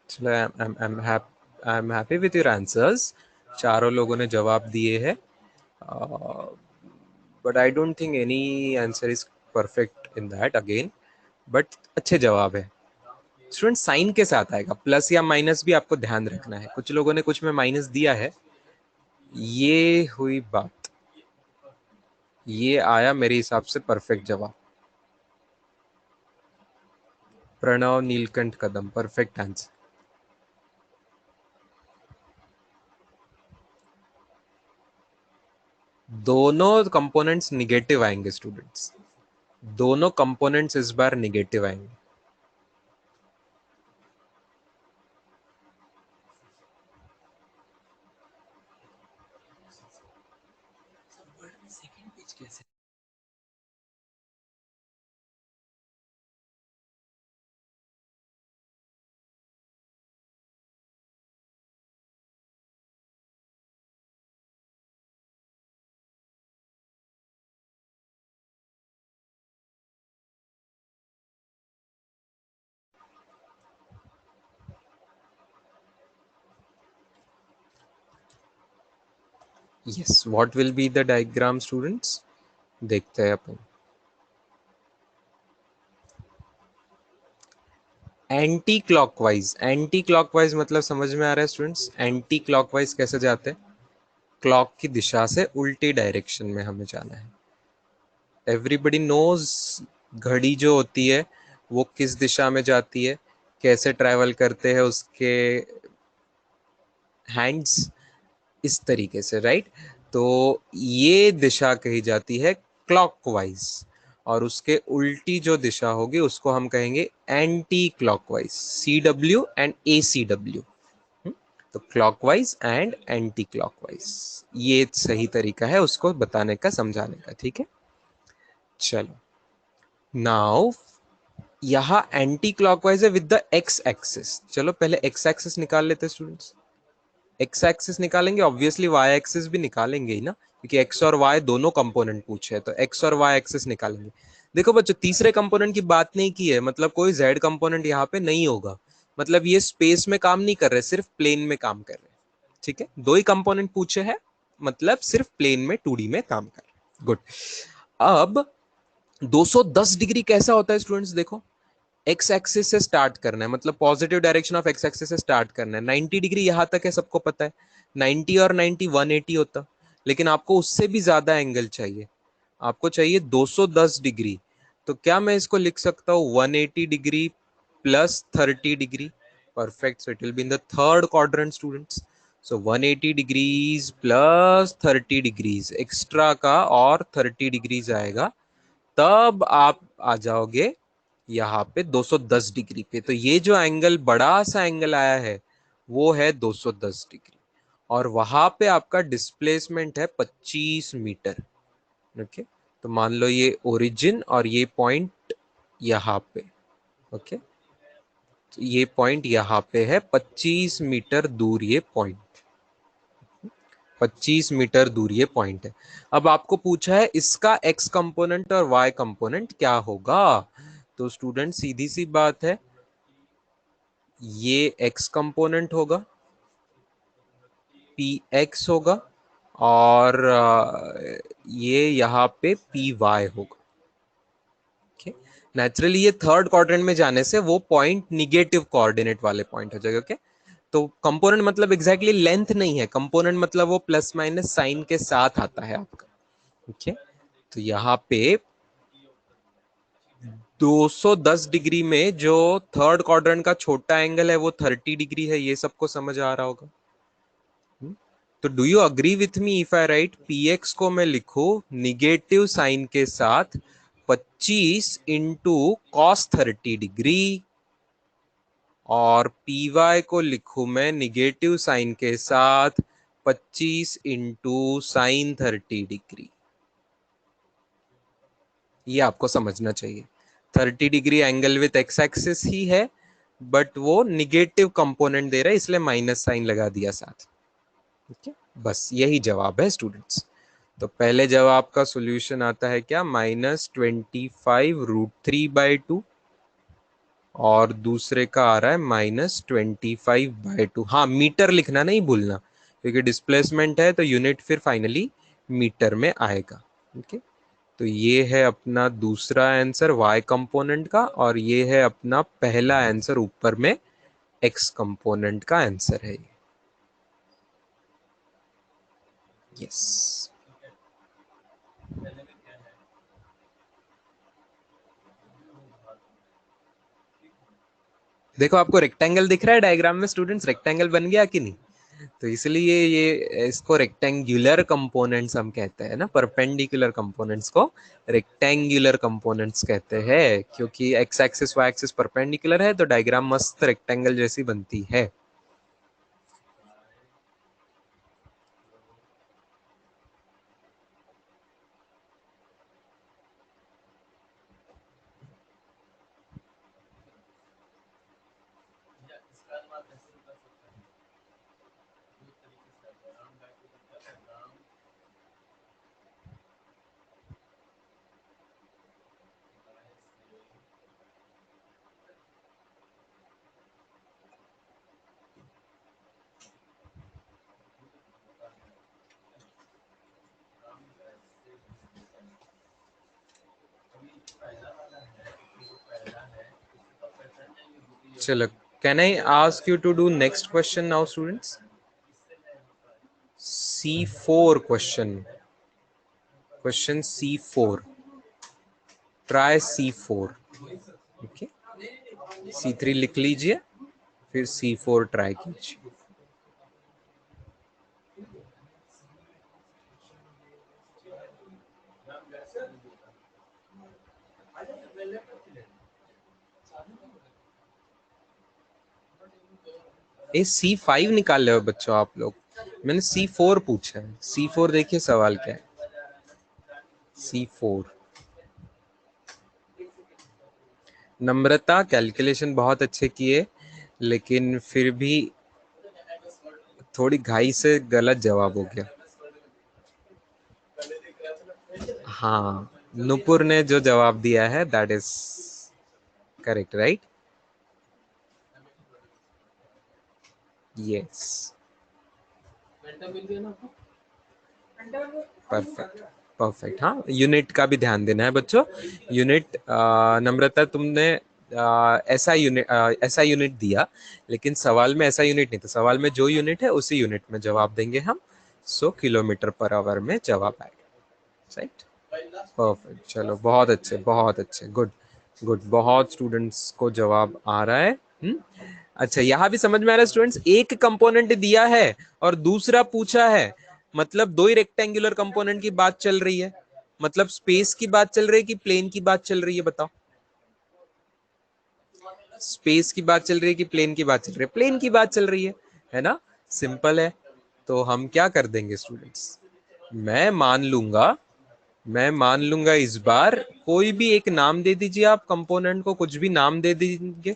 चलो, I am happy with your answers. चारों लोगों ने जवाब दिए हैं, but I don't think any answer is perfect in that again, but अच्छे जवाब है। स्टूडेंट साइन के साथ आएगा, प्लस या माइनस भी आपको ध्यान रखना है। कुछ लोगों ने कुछ में माइनस दिया है, ये हुई बात। ये आया मेरे हिसाब से परफेक्ट जवाब। प्रणव नीलकंठ कदम, परफेक्ट आंसर। दोनों कंपोनेंट्स निगेटिव आएंगे स्टूडेंट्स, दोनों कंपोनेंट्स इस बार निगेटिव आएंगे। Yes, what will be the diagram students, देखते हैं अपन। एंटी क्लॉकवाइज, एंटी क्लॉकवाइज मतलब समझ में आ रहा है स्टूडेंट्स? एंटी क्लॉकवाइज कैसे जाते हैं? क्लॉक की दिशा से उल्टी डायरेक्शन में हमें जाना है। एवरीबडी नोज घड़ी जो होती है वो किस दिशा में जाती है, कैसे ट्रैवल करते हैं उसके हैंड्स, इस तरीके से, राइट? तो ये दिशा कही जाती है क्लॉकवाइज, और उसके उल्टी जो दिशा होगी उसको हम कहेंगे anti clockwise, C W and A C W. तो क्लॉकवाइज एंड एंटी क्लॉकवाइज, ये सही तरीका है उसको बताने का, समझाने का, ठीक है? चलो, नाउ यहाँ एंटी क्लॉकवाइज है विद द एक्स एक्सिस। चलो पहले एक्स एक्सिस निकाल लेते स्टूडेंट्स। एक्स एक्सिस निकालेंगे, ऑब्वियसली वाई एक्सिस भी निकालेंगे ही ना, क्योंकि एक्स और वाई दोनों कंपोनेंट पूछे हैं, तो एक्स और वाई एक्सिस निकालेंगे। देखो बच्चों, तीसरे कंपोनेंट की बात नहीं की है, मतलब कोई जेड कंपोनेंट यहाँ पे नहीं होगा, मतलब ये स्पेस में काम नहीं कर रहे, सिर्फ प्लेन में काम कर रहे हैं, ठीक है? दो ही कंपोनेंट पूछे हैं, मतलब सिर्फ प्लेन में 2D में काम कर रहे हैं। गुड। अब 210 डिग्री कैसा होता है स्टूडेंट्स? देखो, एक्स एक्सिस से स्टार्ट करना है, मतलब positive direction of x axis से स्टार्ट करना है। 90 डिग्री यहां तक है, सबको पता है। 90 और 90 180 होता, लेकिन आपको उससे भी ज्यादा एंगल चाहिए, आपको चाहिए 210 डिग्री। तो क्या मैं इसको लिख सकता हूँ 180 degree plus 30 degree? Perfect, so it will be in the third quadrant students. So 180 degrees plus 30 degrees extra का और 30 डिग्रीज आएगा, तब आप आ जाओगे यहाँ पे 210 डिग्री पे। तो ये जो एंगल, बड़ा सा एंगल आया है, वो है 210 डिग्री, और वहां पे आपका डिस्प्लेसमेंट है 25 मीटर। ओके, तो मान लो ये ओरिजिन और ये पॉइंट यहाँ पे, ओके, तो ये पॉइंट यहाँ पे है, 25 मीटर दूर ये पॉइंट, 25 मीटर दूर ये पॉइंट है। अब आपको पूछा है इसका एक्स कंपोनेंट और वाई कंपोनेंट क्या होगा, तो स्टूडेंट सीधी सी बात है, ये x कंपोनेंट होगा, px होगा, और ये यहाँ पे py होगा। नेचुरली ये थर्ड क्वाड्रेंट में जाने से वो पॉइंट निगेटिव कोऑर्डिनेट वाले पॉइंट हो जाएगा। ओके, तो कंपोनेंट मतलब एग्जैक्टली लेंथ नहीं है, कंपोनेंट मतलब वो प्लस माइनस साइन के साथ आता है आपका। ओके, तो यहाँ पे 210 डिग्री में जो थर्ड क्वाड्रेंट का छोटा एंगल है वो 30 डिग्री है, ये सबको समझ आ रहा होगा। तो do you agree with me if I right px को मैं लिखू निगेटिव साइन के साथ 25 इंटू कॉस 30 डिग्री, और py को लिखू मैं निगेटिव साइन के साथ 25 इंटू साइन 30 डिग्री। ये आपको समझना चाहिए। 30 degree angle with X axis ही है, बट वो निगेटिव कंपोनेंट दे रहा है, इसलिए माइनस साइन लगा दिया साथ। ठीक है, बस यही जवाब है स्टूडेंट्स। तो पहले जवाब का सॉल्यूशन आता है क्या, -25√3/2, और दूसरे का आ रहा है -25/2। हाँ, मीटर लिखना नहीं भूलना, क्योंकि डिस्प्लेसमेंट है तो यूनिट फिर फाइनली मीटर में आएगा। ओके, तो ये है अपना दूसरा आंसर y कंपोनेंट का, और ये है अपना पहला आंसर ऊपर में x कंपोनेंट का आंसर है। यस, देखो आपको रेक्टेंगल दिख रहा है डायग्राम में स्टूडेंट्स, रेक्टेंगल बन गया कि नहीं? तो इसलिए ये इसको रेक्टेंगुलर कंपोनेंट्स हम कहते हैं ना, परपेंडिकुलर कंपोनेंट्स को रेक्टेंगुलर कंपोनेंट्स कहते हैं, क्योंकि X axis Y axis perpendicular है तो डायग्राम मस्त रेक्टेंगल जैसी बनती है। चलो, can I ask you to do next question now students? C4 question, question C4, try C4। Okay, C3 लिख लीजिए, फिर C4 ट्राई कीजिए। ए C5 निकाल रहे हो बच्चों आप लोग, मैंने C4 पूछा है। C4 देखिए सवाल क्या है। C4, नम्रता कैलकुलेशन बहुत अच्छे किए, लेकिन फिर भी थोड़ी घाई से गलत जवाब हो गया। हाँ, नुपुर ने जो जवाब दिया है that is correct, right? Yes, perfect perfect. हाँ, यूनिट का भी ध्यान देना है बच्चों। यूनिट, नम्रता तुमने ऐसा यूनिट दिया, लेकिन सवाल में ऐसा यूनिट नहीं था। सवाल में जो यूनिट है उसी यूनिट में जवाब देंगे हम। 100 किलोमीटर पर आवर में जवाब आएगा, राइट? परफेक्ट, चलो बहुत अच्छे बहुत अच्छे, गुड गुड, बहुत स्टूडेंट्स को जवाब आ रहा है। अच्छा, यहाँ भी समझ में आ रहा है स्टूडेंट्स, एक कंपोनेंट दिया है और दूसरा पूछा है, मतलब दो ही रेक्टेंगुलर कंपोनेंट की बात चल रही है। मतलब स्पेस की बात चल रही है कि प्लेन की बात चल रही है, बताओ? स्पेस की बात चल रही है कि प्लेन की बात चल रही है? प्लेन की बात चल रही है ना? सिंपल है। तो हम क्या कर देंगे स्टूडेंट्स, मैं मान लूंगा मैं मान लूंगा इस बार कोई भी एक नाम दे दीजिए आप कंपोनेंट को, कुछ भी नाम दे दीजिए।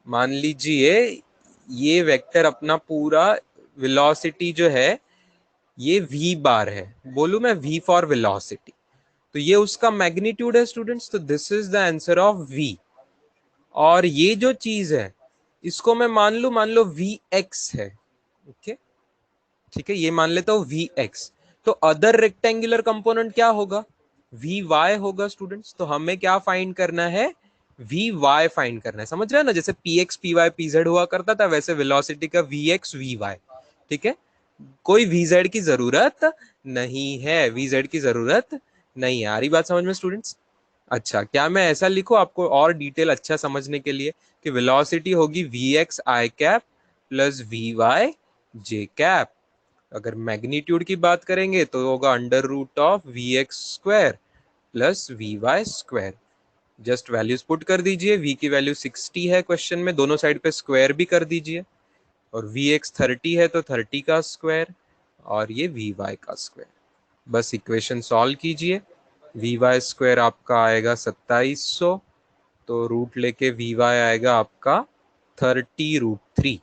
मान लीजिए ये वेक्टर अपना पूरा वेलोसिटी जो है ये v बार है, बोलू मैं v फॉर वेलोसिटी, तो ये उसका मैग्नीट्यूड है स्टूडेंट्स, तो this is the answer of v। और ये जो चीज है इसको मैं मान लो Vx है, ओके ठीक है, ये मान लेता हूँ Vx। तो अदर रेक्टेंगुलर कंपोनेंट क्या होगा? Vy होगा स्टूडेंट्स। तो हमें क्या फाइंड करना है? Vy फाइंड करना है, समझ रहे हैं ना? जैसे Px Py Pz हुआ करता था, वैसे वेलोसिटी का Vx Vy, ठीक है। कोई Vz की जरूरत नहीं है, Vz की जरूरत नहीं है। आ रही बात समझ में स्टूडेंट्स? अच्छा, क्या मैं ऐसा लिखूं आपको और डिटेल अच्छा समझने के लिए कि वेलोसिटी होगी Vx I cap plus Vy J cap. अगर मैग्नीट्यूड की बात करेंगे तो होगा under root of Vx square plus Vy square. Just values put कर दीजिए। V की वैल्यू 60 है क्वेश्चन में, दोनों साइड पे स्क्वायर भी कर दीजिए। और Vx 30 है तो 30 का स्क्वायर और ये Vy का स्क्वायर। बस इक्वेशन सॉल्व कीजिए। Vy स्क्वायर आपका आएगा 2700, तो रूट लेके Vy आएगा आपका 30√3।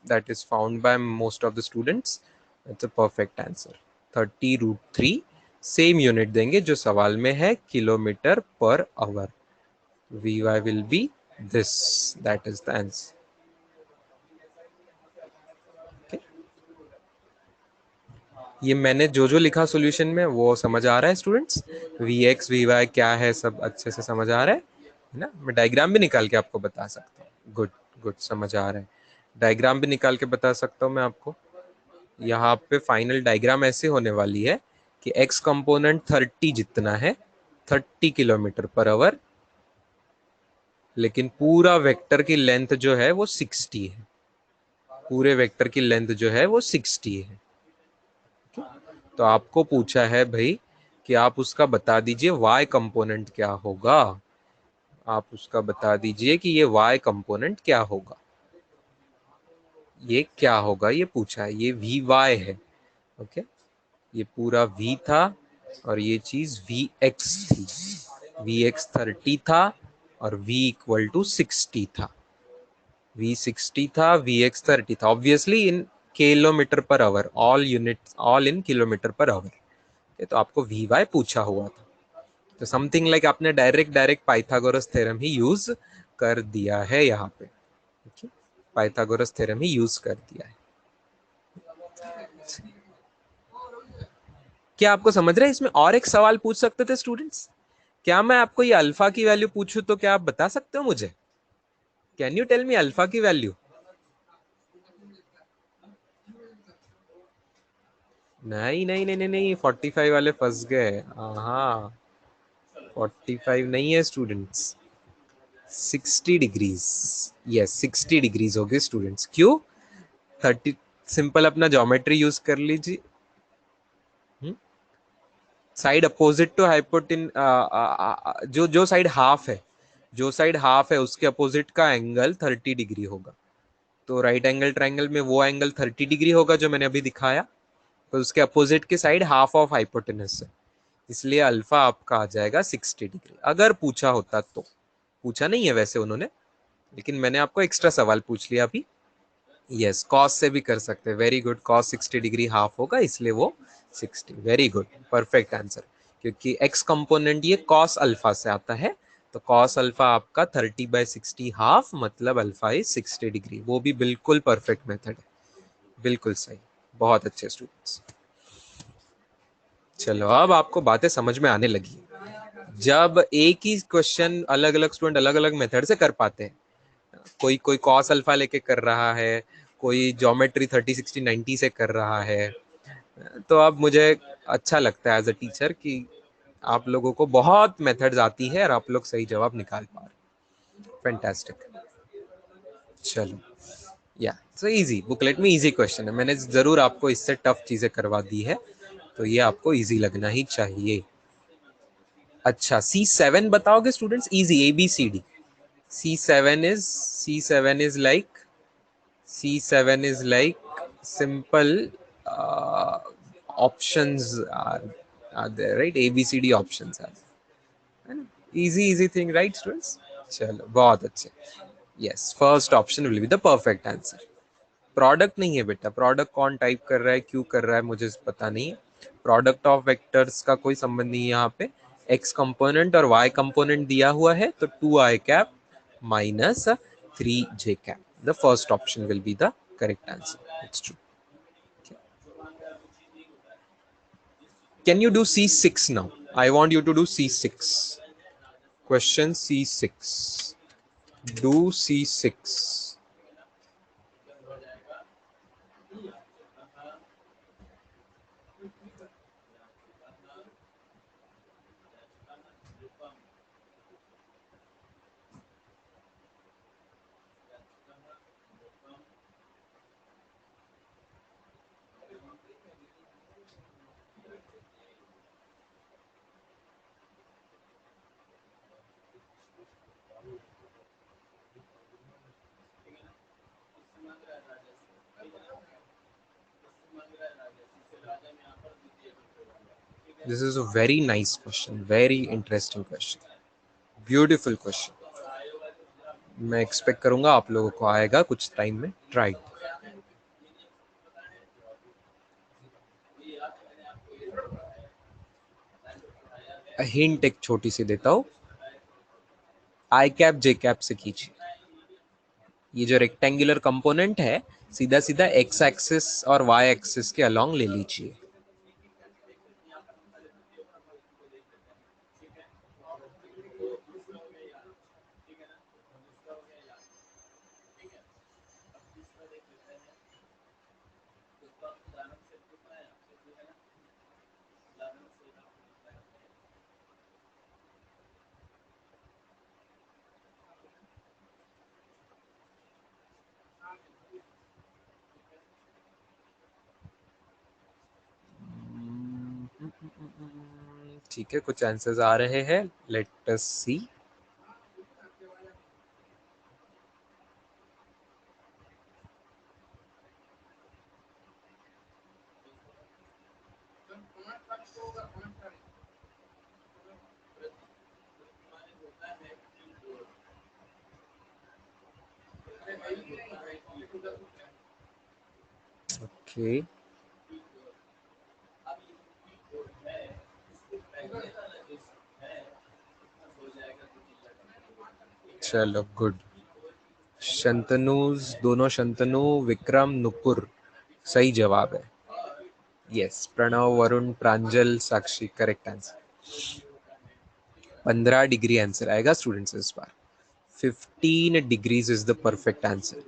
that is found by most of the students. That's a perfect answer. 30√3 same unit देंगे जो सवाल में है, kilometre per hour. Vy will be this. That is the answer. Okay. ये मैंने जो जो लिखा सॉल्यूशन में वो समझ आ रहा है स्टूडेंट्स? Vx Vy क्या है सब अच्छे से समझ आ रहा है ना? मैं डायग्राम भी निकाल के आपको बता सकता हूँ। गुड गुड, समझ आ रहा है। डायग्राम भी निकाल के बता सकता हूँ मैं आपको। यहाँ पे फाइनल डायग्राम ऐसे होने वाली है कि x कंपोनेंट 30 जितना है, 30 किलोमीटर पर आवर, लेकिन पूरा वेक्टर की लेंथ जो है वो 60 है। पूरे वेक्टर की लेंथ जो है वो 60 है। तो आपको पूछा है भाई कि आप उसका बता दीजिए y कंपोनेंट क्या होगा। आप उसका बता दीजिए कि ये y कंपोनेंट क्या होगा, ये क्या होगा, ये पूछा है। ये Vy है, ओके। ये पूरा V था और ये चीज Vx थी। Vx 30 था और V इक्वल टू 60 था। V 60 था, Vx 30 था। Obviously in kilometre per hour, all units all in kilometre per hour. तो आपको Vy पूछा हुआ था। तो समथिंग लाइक आपने डायरेक्ट पाइथागोरस थ्योरम ही यूज कर दिया है यहाँ पे। पाइथागोरस थ्योरम ही यूज कर दिया है। क्या आपको समझ रहे हैं? इसमें और एक सवाल पूछ सकते थे स्टूडेंट्स। क्या मैं आपको ये अल्फा की वैल्यू पूछूं तो क्या आप बता सकते हो मुझे? Can you tell me alpha की वैल्यू? नहीं नहीं नहीं नहीं नहीं, 45 वाले फंस गए। हाँ, 45 नहीं है स्टूडेंट्स, 60 डिग्रीज। यस, 60 डिग्रीज हो गए स्टूडेंट्स। क्यों? 30, सिंपल अपना ज्योमेट्री यूज कर लीजिए। साइड अपोजिट टू हाइपोटिन, जो जो साइड हाफ है, जो साइड हाफ है उसके अपोजिट का एंगल 30 डिग्री होगा। तो राइट एंगल ट्राइंगल में वो एंगल 30 डिग्री होगा जो मैंने अभी दिखाया। तो उसके अपोजिट की साइड हाफ ऑफ हाइपोटेनस है, इसलिए अल्फा आपका आ जाएगा 60 डिग्री। अगर पूछा होता तो, पूछा नहीं है वैसे उन्होंने, लेकिन मैंने आपको एक्स्ट्रा सवाल पूछ लिया अभी। यस, कॉस से भी कर सकते हैं। Very good, cos 60 degree half होगा इसलिए वो 60। Very good, perfect answer. क्योंकि एक्स कंपोनेंट ये कॉस अल्फा से आता है, तो कॉस अल्फा आपका 30/60 हाफ, मतलब अल्फा इज 60 डिग्री। वो भी बिल्कुल परफेक्ट मेथड है, बिल्कुल सही। बहुत अच्छे स्टूडेंट्स। चलो, अब आपको बातें समझ में आने लगी। जब एक ही क्वेश्चन अलग अलग स्टूडेंट अलग अलग मेथड से कर पाते हैं, कोई कोई कॉस अल्फा लेके कर रहा है, कोई ज्योमेट्री 30, 60, 90 से कर रहा है, तो अब मुझे अच्छा लगता है एज अ टीचर कि आप लोगों को बहुत मेथड्स आती है और आप लोग सही जवाब निकाल पा रहे। फैंटास्टिक। चलो, या सो इजी, बुकलेट में इजी क्वेश्चन है, मैंने जरूर आपको इससे टफ चीजें करवा दी है, तो ये आपको इजी लगना ही चाहिए। अच्छा, C7 बताओगे students? Easy, ABCD। C7 is like simple options are there, right? ABCD options are there. Easy thing, right students? चलो, बहुत अच्छे। Yes, first option will be the perfect answer. Product नहीं है बेटा, प्रोडक्ट कौन टाइप कर रहा है, क्यों कर रहा है, मुझे पता नहीं है। प्रोडक्ट ऑफ वेक्टर्स का कोई संबंध नहीं है यहाँ पे। एक्स कंपोनेंट और वाई कंपोनेंट दिया हुआ है, तो 2i cap minus 3j cap. The first option will be the correct answer. It's true. Okay. Can you do C6 now? I want you to do C6. Question C6. Do C6. This is a very nice question, very interesting question, beautiful question. मैं expect करूंगा आप लोगों को आएगा कुछ time में. Try. Hint एक छोटी सी देता हूं. आई कैप जे कैप से कीजिए. ये जो रेक्टेंगुलर कंपोनेंट है सीधा सीधा एक्स एक्सिस और वाई एक्सिस के अलोंग ले लीजिए. ठीक है, कुछ आंसर्स आ रहे हैं. लेट अस सी. ओके, चलो गुड. शंतनुज, दोनों शंतनु, विक्रम, नुपुर सही जवाब है. यस, प्रणव, वरुण, प्रांजल, साक्षी करेक्ट आंसर. 15 डिग्री आंसर आएगा स्टूडेंट्स इस बार. 15 degrees is the perfect answer.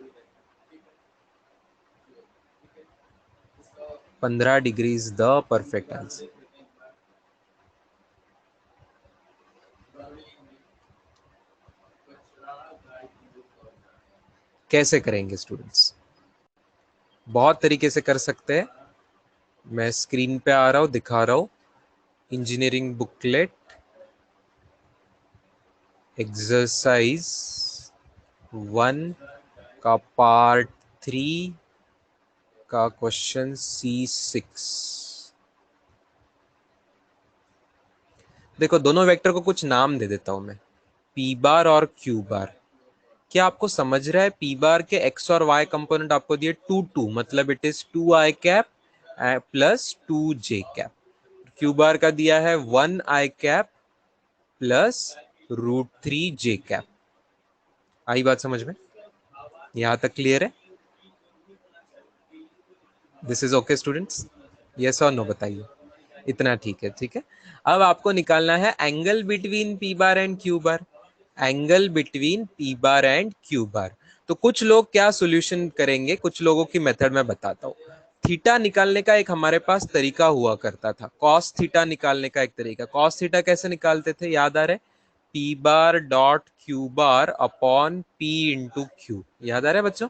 15 degree is the perfect answer. कैसे करेंगे स्टूडेंट्स? बहुत तरीके से कर सकते हैं. मैं स्क्रीन पे आ रहा हूं, दिखा रहा हूं. इंजीनियरिंग बुकलेट एक्सरसाइज 1 का पार्ट 3 का क्वेश्चन C6. देखो, दोनों वेक्टर को कुछ नाम दे देता हूं मैं, P बार और Q बार. क्या आपको समझ रहा है? P बार के x और y कंपोनेंट आपको दिए 2 2, मतलब it is 2i cap plus 2j cap. Q बार का दिया है 1i cap plus √3j cap. आई बात समझ में? यहां तक क्लियर है? This is okay students? Yes और नो बताइए. इतना ठीक है. ठीक है, अब आपको निकालना है angle between P bar and Q bar. Angle between P bar and Q बार. तो कुछ लोग क्या सॉल्यूशन करेंगे, कुछ लोगों की मेथड मैं बताता हूँ. थीटा निकालने का एक हमारे पास तरीका हुआ करता था. कॉस थीटा निकालने का एक तरीका. कॉस थीटा कैसे निकालते थे, याद आ रहा है? P बार dot Q bar upon P into Q. याद आ रहा है बच्चों?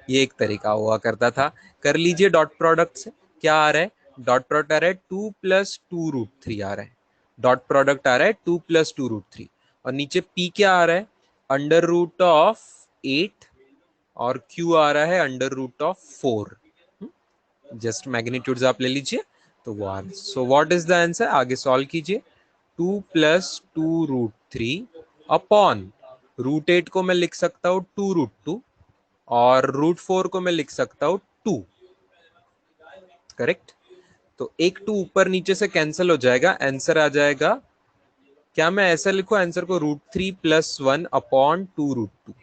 ये एक तरीका हुआ करता था. कर लीजिए डॉट प्रोडक्ट से. क्या आ रहा है? डॉट प्रोडक्ट आ रहा है 2 प्लस 2√3 आ रहा है. डॉट प्रोडक्ट आ रहा है 2 प्लस 2√3. और नीचे P क्या आ रहा है? Under root of 8. और Q आ रहा है under root of 4. Just magnitudes आप ले लीजिए तो वो आ रहा है. So what is the answer? आगे सॉल्व कीजिए. 2 प्लस 2√3 अपॉन √8 को मैं लिख सकता हूँ 2√2 और √4 को मैं लिख सकता हूँ 2. करेक्ट. तो एक 2 ऊपर नीचे से कैंसिल हो जाएगा. आंसर आ जाएगा, क्या मैं ऐसा लिखूं आंसर को? √3 plus 1 upon 2√2.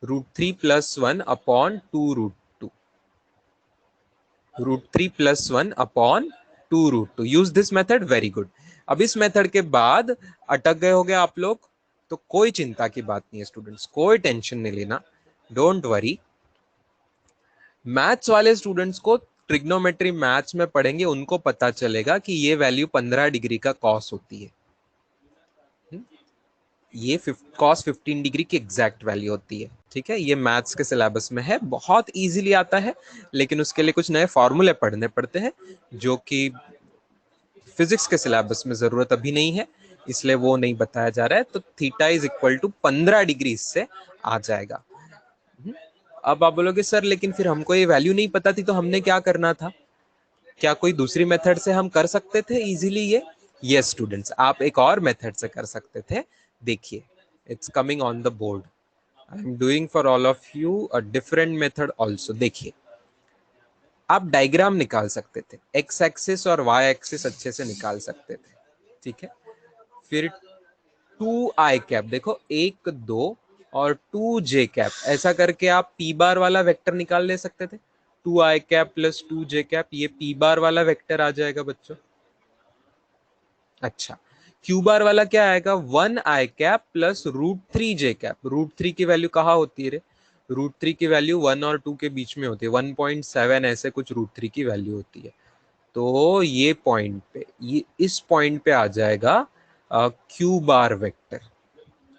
√3 + 1 upon 2√2, √3 + 1 upon 2√2। Use this method, very good. अब इस मेथड के बाद अटक गए होगे आप लोग, तो कोई चिंता की बात नहीं है स्टूडेंट्स, कोई टेंशन नहीं लेना, डोंट वरी। मैथ्स वाले स्टूडेंट्स को ट्रिग्नोमेट्री मैथ्स में पढ़ेंगे, उनको पता चलेगा कि ये वैल्यू 15 डिग्री का कॉस होती है। ये कॉस 15 डिग्री की एग्जैक्ट वैल्यू होती है। ठीक है, ये मैथ्स के सिलेबस में है, बहुत इजीली आता है, लेकिन उसके लिए कुछ नए फॉर्मूले पढ़ने पड़ते हैं जो कि फिजिक्स के सिलेबस में जरूरत अभी नहीं है, इसलिए वो नहीं बताया जा रहा है। तो theta is equal to 15 degree इससे आ जाएगा। अब आप बोलोगे सर लेकिन फिर हमको ये वैल्यू नहीं पता थी, तो हमने क्या करना था? क्या कोई दूसरी मेथड से हम कर सकते थे इजीली ये? यस स्टूडेंट्स, आप एक और मेथड से कर सकते थे। देखिए, it's coming on the board, I am doing for all of you a different method also. देखिए, आप डायग्राम निकाल सकते थे, एक्स एक्सिस और वाई एक्सिस अच्छे से निकाल सकते थे। ठीक है, फिर 2i कैप, देखो 1 2 और 2j कैप, ऐसा करके आप पी बार वाला वेक्टर निकाल ले सकते थे। 2i कैप + 2j कैप, ये पी बार वाला वेक्टर आ जाएगा बच्चों। अच्छा, क्यू बार वाला क्या आएगा? 1i cap + √3j cap. √3 की वैल्यू कहाँ होती है रे? √3 की वैल्यू 1 और 2 के बीच में होती है, 1.7 ऐसे कुछ √3 की वैल्यू होती है। तो ये पॉइंट पे, ये इस पॉइंट पे आ जाएगा Q bar vector.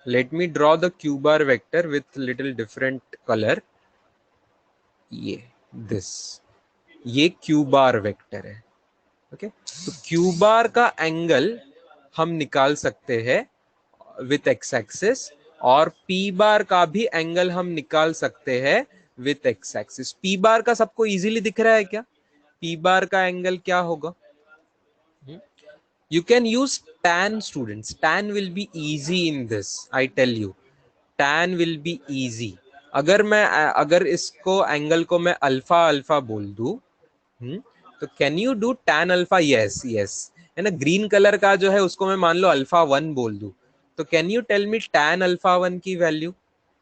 Let me draw the Q bar vector with little different colour. ये दिस, ये क्यू बार वेक्टर है। ओके, तो क्यू बार का एंगल हम निकाल सकते हैं विथ एक्स एक्सिस, और पी बार का भी एंगल हम निकाल सकते हैं विथ एक्स एक्सिस। पी बार का सबको इजीली दिख रहा है क्या? पी बार का एंगल क्या होगा? You can use tan students. Tan will be easy in this. I tell you, tan will be easy. अगर इसको एंगल को मैं अल्फा अल्फा बोल दूं, तो can you do tan alpha? Yes yes, है ना। ग्रीन कलर का जो है उसको मैं मान लो अल्फा 1 बोल दूं, तो can you tell me tan alpha 1 की वैल्यू?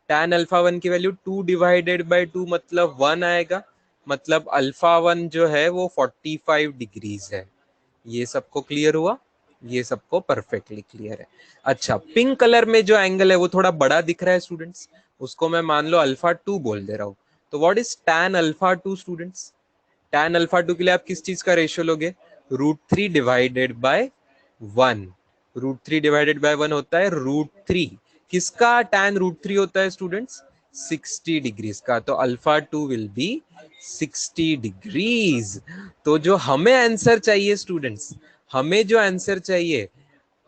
tan अल्फा 1 की वैल्यू 2/2 मतलब 1 आएगा। मतलब अल्फा 1 जो है वो 45 डिग्रीज है। ये सबको क्लियर हुआ? ये सबको परफेक्टली क्लियर है। अच्छा, पिंक कलर में जो एंगल है वो थोड़ा बड़ा दिख रहा है स्टूडेंट्स, उसको मैं मान लो अल्फा 2 बोल दे रहा हूं। तो what is tan alpha 2 students? tan alpha 2 के लिए आप किस चीज का रेशियो लोगे? √3/1। √3/1 होता है √3। किसका tan √3 होता है स्टूडेंट्स? 60 डिग्रीज का। तो अल्फा 2 विल बी 60 डिग्रीज। तो जो हमें आंसर चाहिए स्टूडेंट्स, हमें जो आंसर चाहिए,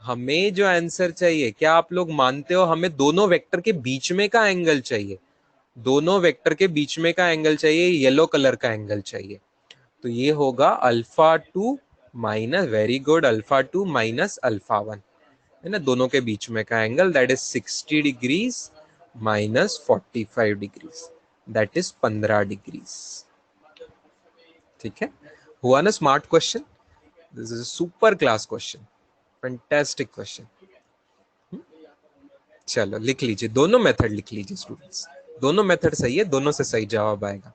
हमें जो आंसर चाहिए, क्या आप लोग मानते हो हमें दोनों वेक्टर के बीच में का एंगल चाहिए? दोनों वेक्टर के बीच में का एंगल चाहिए, येलो कलर का एंगल चाहिए। तो ये होगा alpha 2 minus, very good, alpha 2 minus alpha 1, है ना। दोनों के बीच में का angle that is 60 degrees minus 45 degrees, that is 15 degrees. ठीक है, हुआ ना smart question? This is super class question, fantastic question. चलो लिख लीजिए, दोनों मेथड लिख लीजिए स्टूडेंट्स, दोनों मेथड सही है, दोनों से सही जवाब आएगा।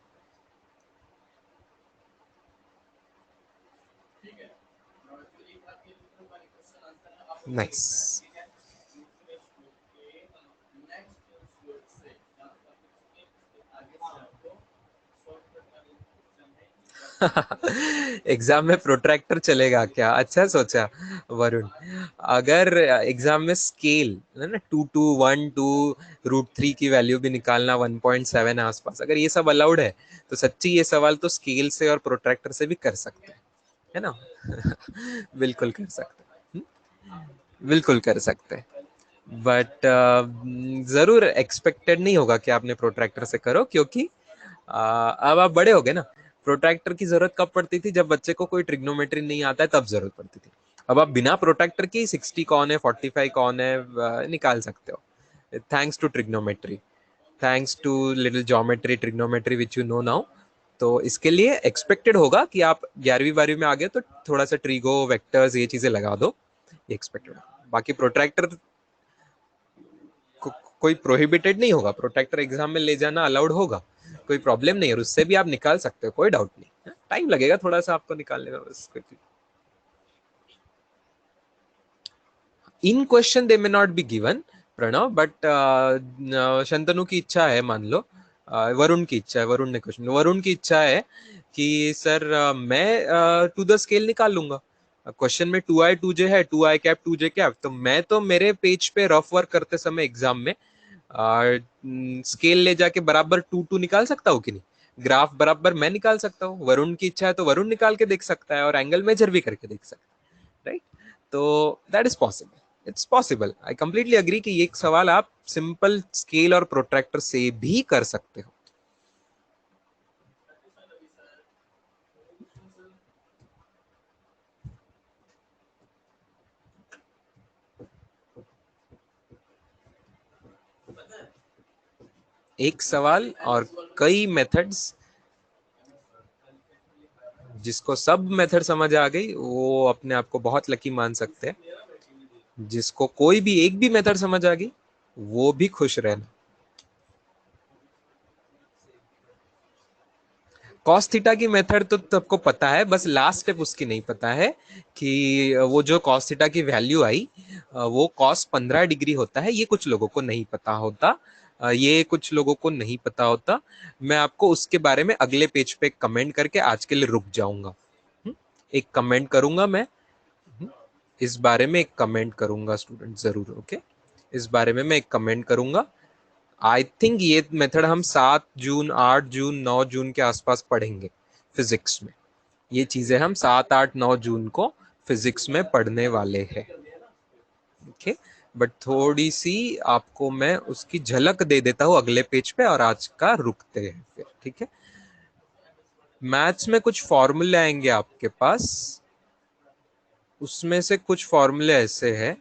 नाइस। एग्जाम में प्रोट्रैक्टर चलेगा क्या? अच्छा सोचा वरुण। अगर एग्जाम में स्केल है ना, 2 2 1 2 √3 की वैल्यू भी निकालना, 1.7 आसपास, अगर ये सब अलाउड है तो सच्ची ये सवाल तो स्केल से और प्रोट्रैक्टर से भी कर सकते हैं, है ना। बिल्कुल कर सकते हैं, बिल्कुल कर सकते हैं। बट जरूर एक्सपेक्टेड नहीं होगा कि आपने प्रोट्रैक्टर से करो, क्योंकि अब आप बड़े हो गए ना। प्रोट्रैक्टर की जरूरत कब पड़ती थी? जब बच्चे को कोई ट्रिग्नोमेट्री नहीं आता है, तब जरूरत पड़ती थी। अब आप बिना प्रोट्रैक्टर की 60 कौन है, 45 कौन है, निकाल सकते हो, thanks to trigonometry, thanks to little geometry, trigonometry which you know now. तो इसके लिए एक्सपेक्टेड होगा कि आप 11वीं 12वीं में आ गए तो थोड़ा सा ट्रिगो, वेक्टर्स, ये चीजें लगा दो, ये एक्सपेक्टेड। बाकी प्रोट्रैक्टर कोई प्रोहिबिटेड नहीं होगा, प्रोट्रैक्टर एग्जाम में ले जाना अलाउड होगा, कोई प्रॉब्लम नहीं है, और उससे भी आप निकाल सकते हो, कोई डाउट नहीं, टाइम लगेगा थोड़ा सा आपको निकालने में बस। In question they may not be given Pranav, but Shantanu की इच्छा है, मान लो वरुण की इच्छा है, वरुण ने क्वेश्चन, वरुण की इच्छा है कि सर मैं टू द स्केल निकाल लूंगा, क्वेश्चन में 2i 2j है, 2i कैप 2j कैप, तो मैं तो मेरे पेज पे रफ वर्क करते समय एग्जाम में स्केल ले जाके बराबर 2 2 निकाल सकता हूँ कि नहीं, ग्राफ बराबर मैं निकाल सकता हूँ, वरुण की इच्छा है तो वरुण निकाल के देख सकता है और एंगल मेजर भी करके देख सकता है, राइट? तो that is possible, it's possible, I completely agree कि ये एक सवाल आप सिंपल स्केल और प्रोट्रैक्टर से भी कर सकते हो। एक सवाल और कई मेथड्स, जिसको सब मेथड समझ आ गई वो अपने आप को बहुत लकी मान सकते हैं, जिसको कोई भी एक भी मेथड समझ आ गई वो भी खुश रहना। कॉस थीटा की मेथड तो सबको पता है, बस लास्ट स्टेप उसकी नहीं पता है कि वो जो कॉस थीटा की वैल्यू आई वो कॉस 15 डिग्री होता है, ये कुछ लोगों को नहीं पता होता, ये कुछ लोगों को नहीं पता होता। मैं आपको उसके बारे में अगले पेज पे कमेंट करके आज के लिए रुक जाऊंगा। एक कमेंट करूंगा मैं, इस बारे में एक कमेंट करूंगा स्टूडेंट जरूर, ओके? इस बारे में मैं एक कमेंट करूंगा। आई थिंक ये मेथड हम 7 जून 8 जून 9 जून के आसपास पढ़ेंगे फिजिक्स में, ये चीजें हम 7 8 9 जून को फिजिक्स में पढ़ने वाले हैं, ओके? बट थोड़ी सी आपको मैं उसकी झलक दे देता हूँ अगले पेज पे, और आज का रुकते हैं फिर, ठीक है? मैथ्स में कुछ फॉर्मूले आएंगे आपके पास, उसमें से कुछ फॉर्मूले ऐसे हैं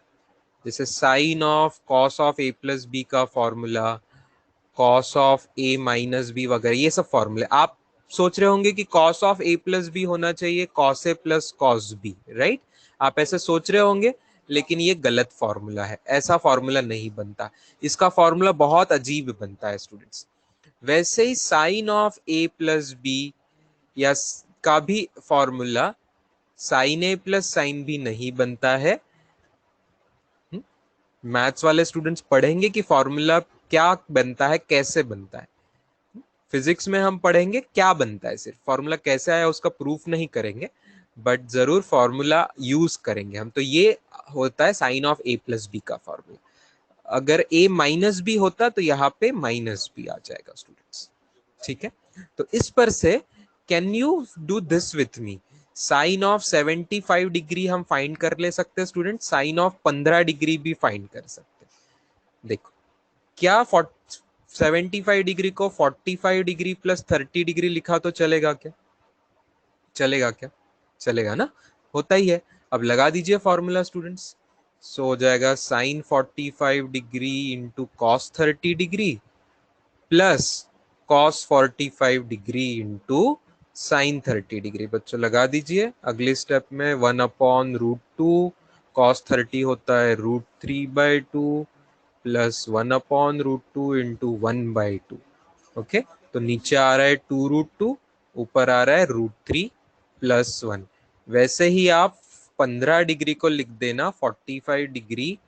जैसे sine of cos of A plus B का formula, cos of A minus B वगैरह, ये सब फॉर्मूले। आप सोच रहे होंगे कि cos of A plus B होना चाहिए cos A plus cos B, right? आप ऐसे सोच रहे होंगे, लेकिन ये गलत फॉर्मूला है, ऐसा फॉर्मूला नहीं बनता, इसका फॉर्मूला बहुत अजीब बनता है स्टूडेंट्स। वैसे ही sine of A plus B या का भी formula sine A plus sine B नहीं बनता है। मैथ्स वाले स्टूडेंट्स पढ़ेंगे कि फॉर्मूला क्या बनता है, कैसे बनता है। फिजिक्स में हम पढ़ेंगे क्या बनता है, सिर्फ फॉर्मूला कैसे आया उसका प्रूफ नहीं करेंगे, बट जरूर फॉर्मूला यूज करेंगे हम। तो ये होता है sine of A plus B का फॉर्मूला, अगर ए माइनस बी होता तो यहाँ पे माइनस बी आ जाएगा स्टूडेंट्स, ठीक है? तो इस पर से can you do this with me, sine of 75 degree हम फाइंड कर ले सकते हैं स्टूडेंट, साइन ऑफ 15 डिग्री भी फाइंड कर सकते हैं। देखो, क्या 75 डिग्री को 45 डिग्री प्लस 30 डिग्री लिखा तो चलेगा क्या? चलेगा क्या? चलेगा ना, होता ही है। अब लगा दीजिए फॉर्मूला स्टूडेंट्स, सो हो जाएगा sine 45 degree into cos 30 degree plus cos 45 degree into sine 30 degree. बच्चों लगा दीजिए, अगले स्टेप में 1/√2, कॉस 30 होता है √3/2 प्लस 1/√2 इंटू 1/2, ओके? तो नीचे आ रहा है 2√2, ऊपर आ रहा है √3 प्लस 1। वैसे ही आप 15 डिग्री को लिख देना 45 डिग्री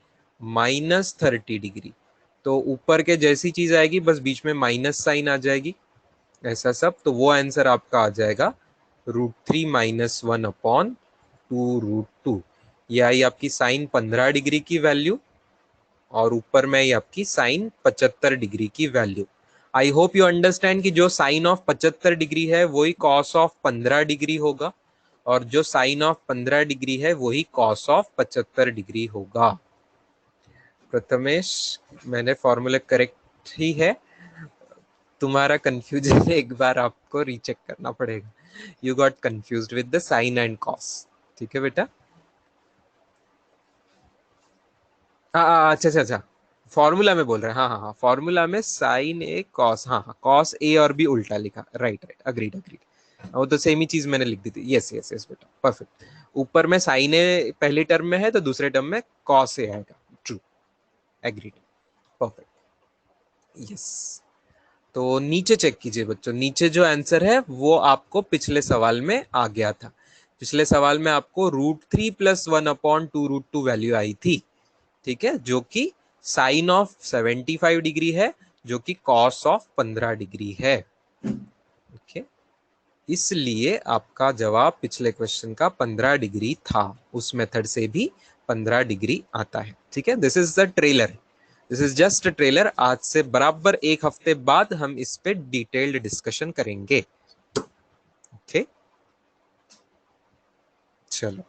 माइनस 30 डिग्री, तो ऊपर के जैसी चीज आएगी बस बीच में माइनस साइन आ जाएगी, ऐसा सब। तो वो आंसर आपका आ जाएगा √3 माइनस 1/2√2। ये आई आपकी साइन 15 डिग्री की वैल्यू, और ऊपर में ये आपकी साइन 75 डिग्री की value. I hope you understand कि जो साइन ऑफ 75 डिग्री है वही कॉस ऑफ 15 डिग्री होगा, और जो साइन ऑफ 15 डिग्री है वही कॉस ऑफ 75 डिग्री होगा। प्रथमेश, मैंने फॉर्मूला करेक्ट ही है, तुम्हारा कंफ्यूजन एक बार आपको रीचेक करना पड़ेगा, you got confused with the sine and cos, ठीक है बेटा? हाँ, अच्छा अच्छा अच्छा, फॉर्मूला में बोल रहे हैं, हाँ हाँ हाँ, फॉर्मूला में साइन ए कॉस, हाँ हाँ, कॉस ए और बी उल्टा लिखा, राइट राइट, अग्रीड अग्रीड, वो तो सेम ही चीज मैंने लिख दी थी, यस यस यस बेटा, परफेक्ट। ऊपर में साइन ए पहली टर्म में है तो दूसरे टर्म में कॉस ए आएगा, ट्रू, एग्रीड, परफेक्ट। यस, तो नीचे चेक कीजिए बच्चों, नीचे जो आंसर है वो आपको पिछले सवाल में आ गया था। पिछले सवाल में आपको √3+1/2√2 वैल्यू आई थी, ठीक है, जो कि साइन ऑफ 75 डिग्री है, जो कि कॉस ऑफ 15 डिग्री है। ओके, इसलिए आपका जवाब पिछले क्वेश्चन का 15 डिग्री था। उस मेथड से भी 15 डिग्री आता है, ठीक है। This is the trailer, this is just trailer. आज से बराबर एक हफ्ते बाद हम इस पे डिटेल्ड डिस्कशन करेंगे। ओके, चलो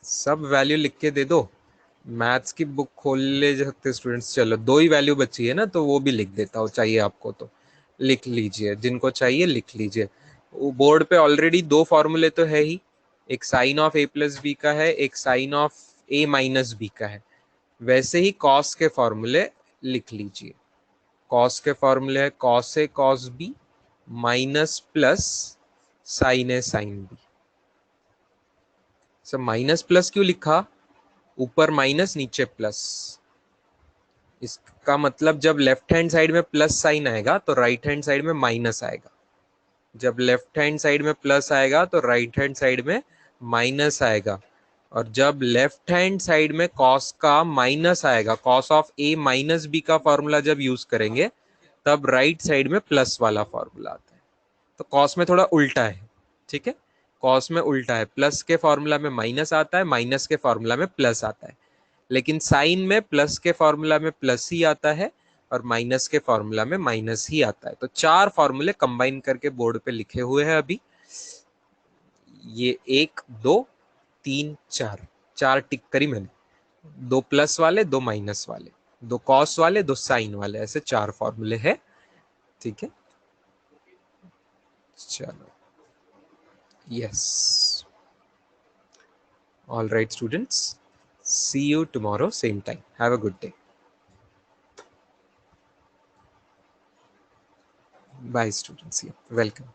सब वैल्यू लिख के दे दो। मैथ्स की बुक खोल ले सकते स्टूडेंट्स। चलो दो ही वैल्यू बची है ना, तो वो भी लिख देता हूँ, चाहिए आपको तो लिख लीजिए, जिनको चाहिए लिख लीजिए। बोर्ड पे ऑलरेडी दो फॉर्मूले तो है ही, एक साइन ऑफ a+b का है, एक साइन ऑफ a-b का है। वैसे ही कॉस के फॉर्मूले लिख लीजिए। कॉस के फॉर्मूले है cos A cos B minus plus sine A sine B. सब माइनस प्लस क्यों लिखा, ऊपर माइनस नीचे प्लस। इसका मतलब जब लेफ्ट हैंड साइड में प्लस साइन आएगा तो राइट हैंड साइड में माइनस आएगा, जब लेफ्ट हैंड साइड में प्लस आएगा तो राइट हैंड साइड में माइनस आएगा, और जब लेफ्ट हैंड साइड में कॉस का माइनस आएगा, कॉस ऑफ a-b का फॉर्मूला जब यूज करेंगे तब राइट साइड में प्लस वाला फॉर्मूला आता है। तो कॉस में थोड़ा उल्टा है, ठीक है, कॉस में उल्टा है, प्लस के फॉर्मूला में माइनस आता है, माइनस के फॉर्मूला में प्लस आता है। लेकिन साइन में प्लस के फॉर्मूला में प्लस ही आता है और माइनस के फॉर्मूला में माइनस ही आता है। तो चार फॉर्मूले कंबाइन करके बोर्ड पे लिखे हुए हैं अभी। ये 1 2 3 4, चार टिक करी मैंने, दो प्लस वाले, दो माइनस वाले, दो कॉस वाले, दो साइन वाले, ऐसे चार फॉर्मूले हैं, ठीक है। चलो, yes, all right students, see you tomorrow same time, have a good day, bye students, yeah, welcome।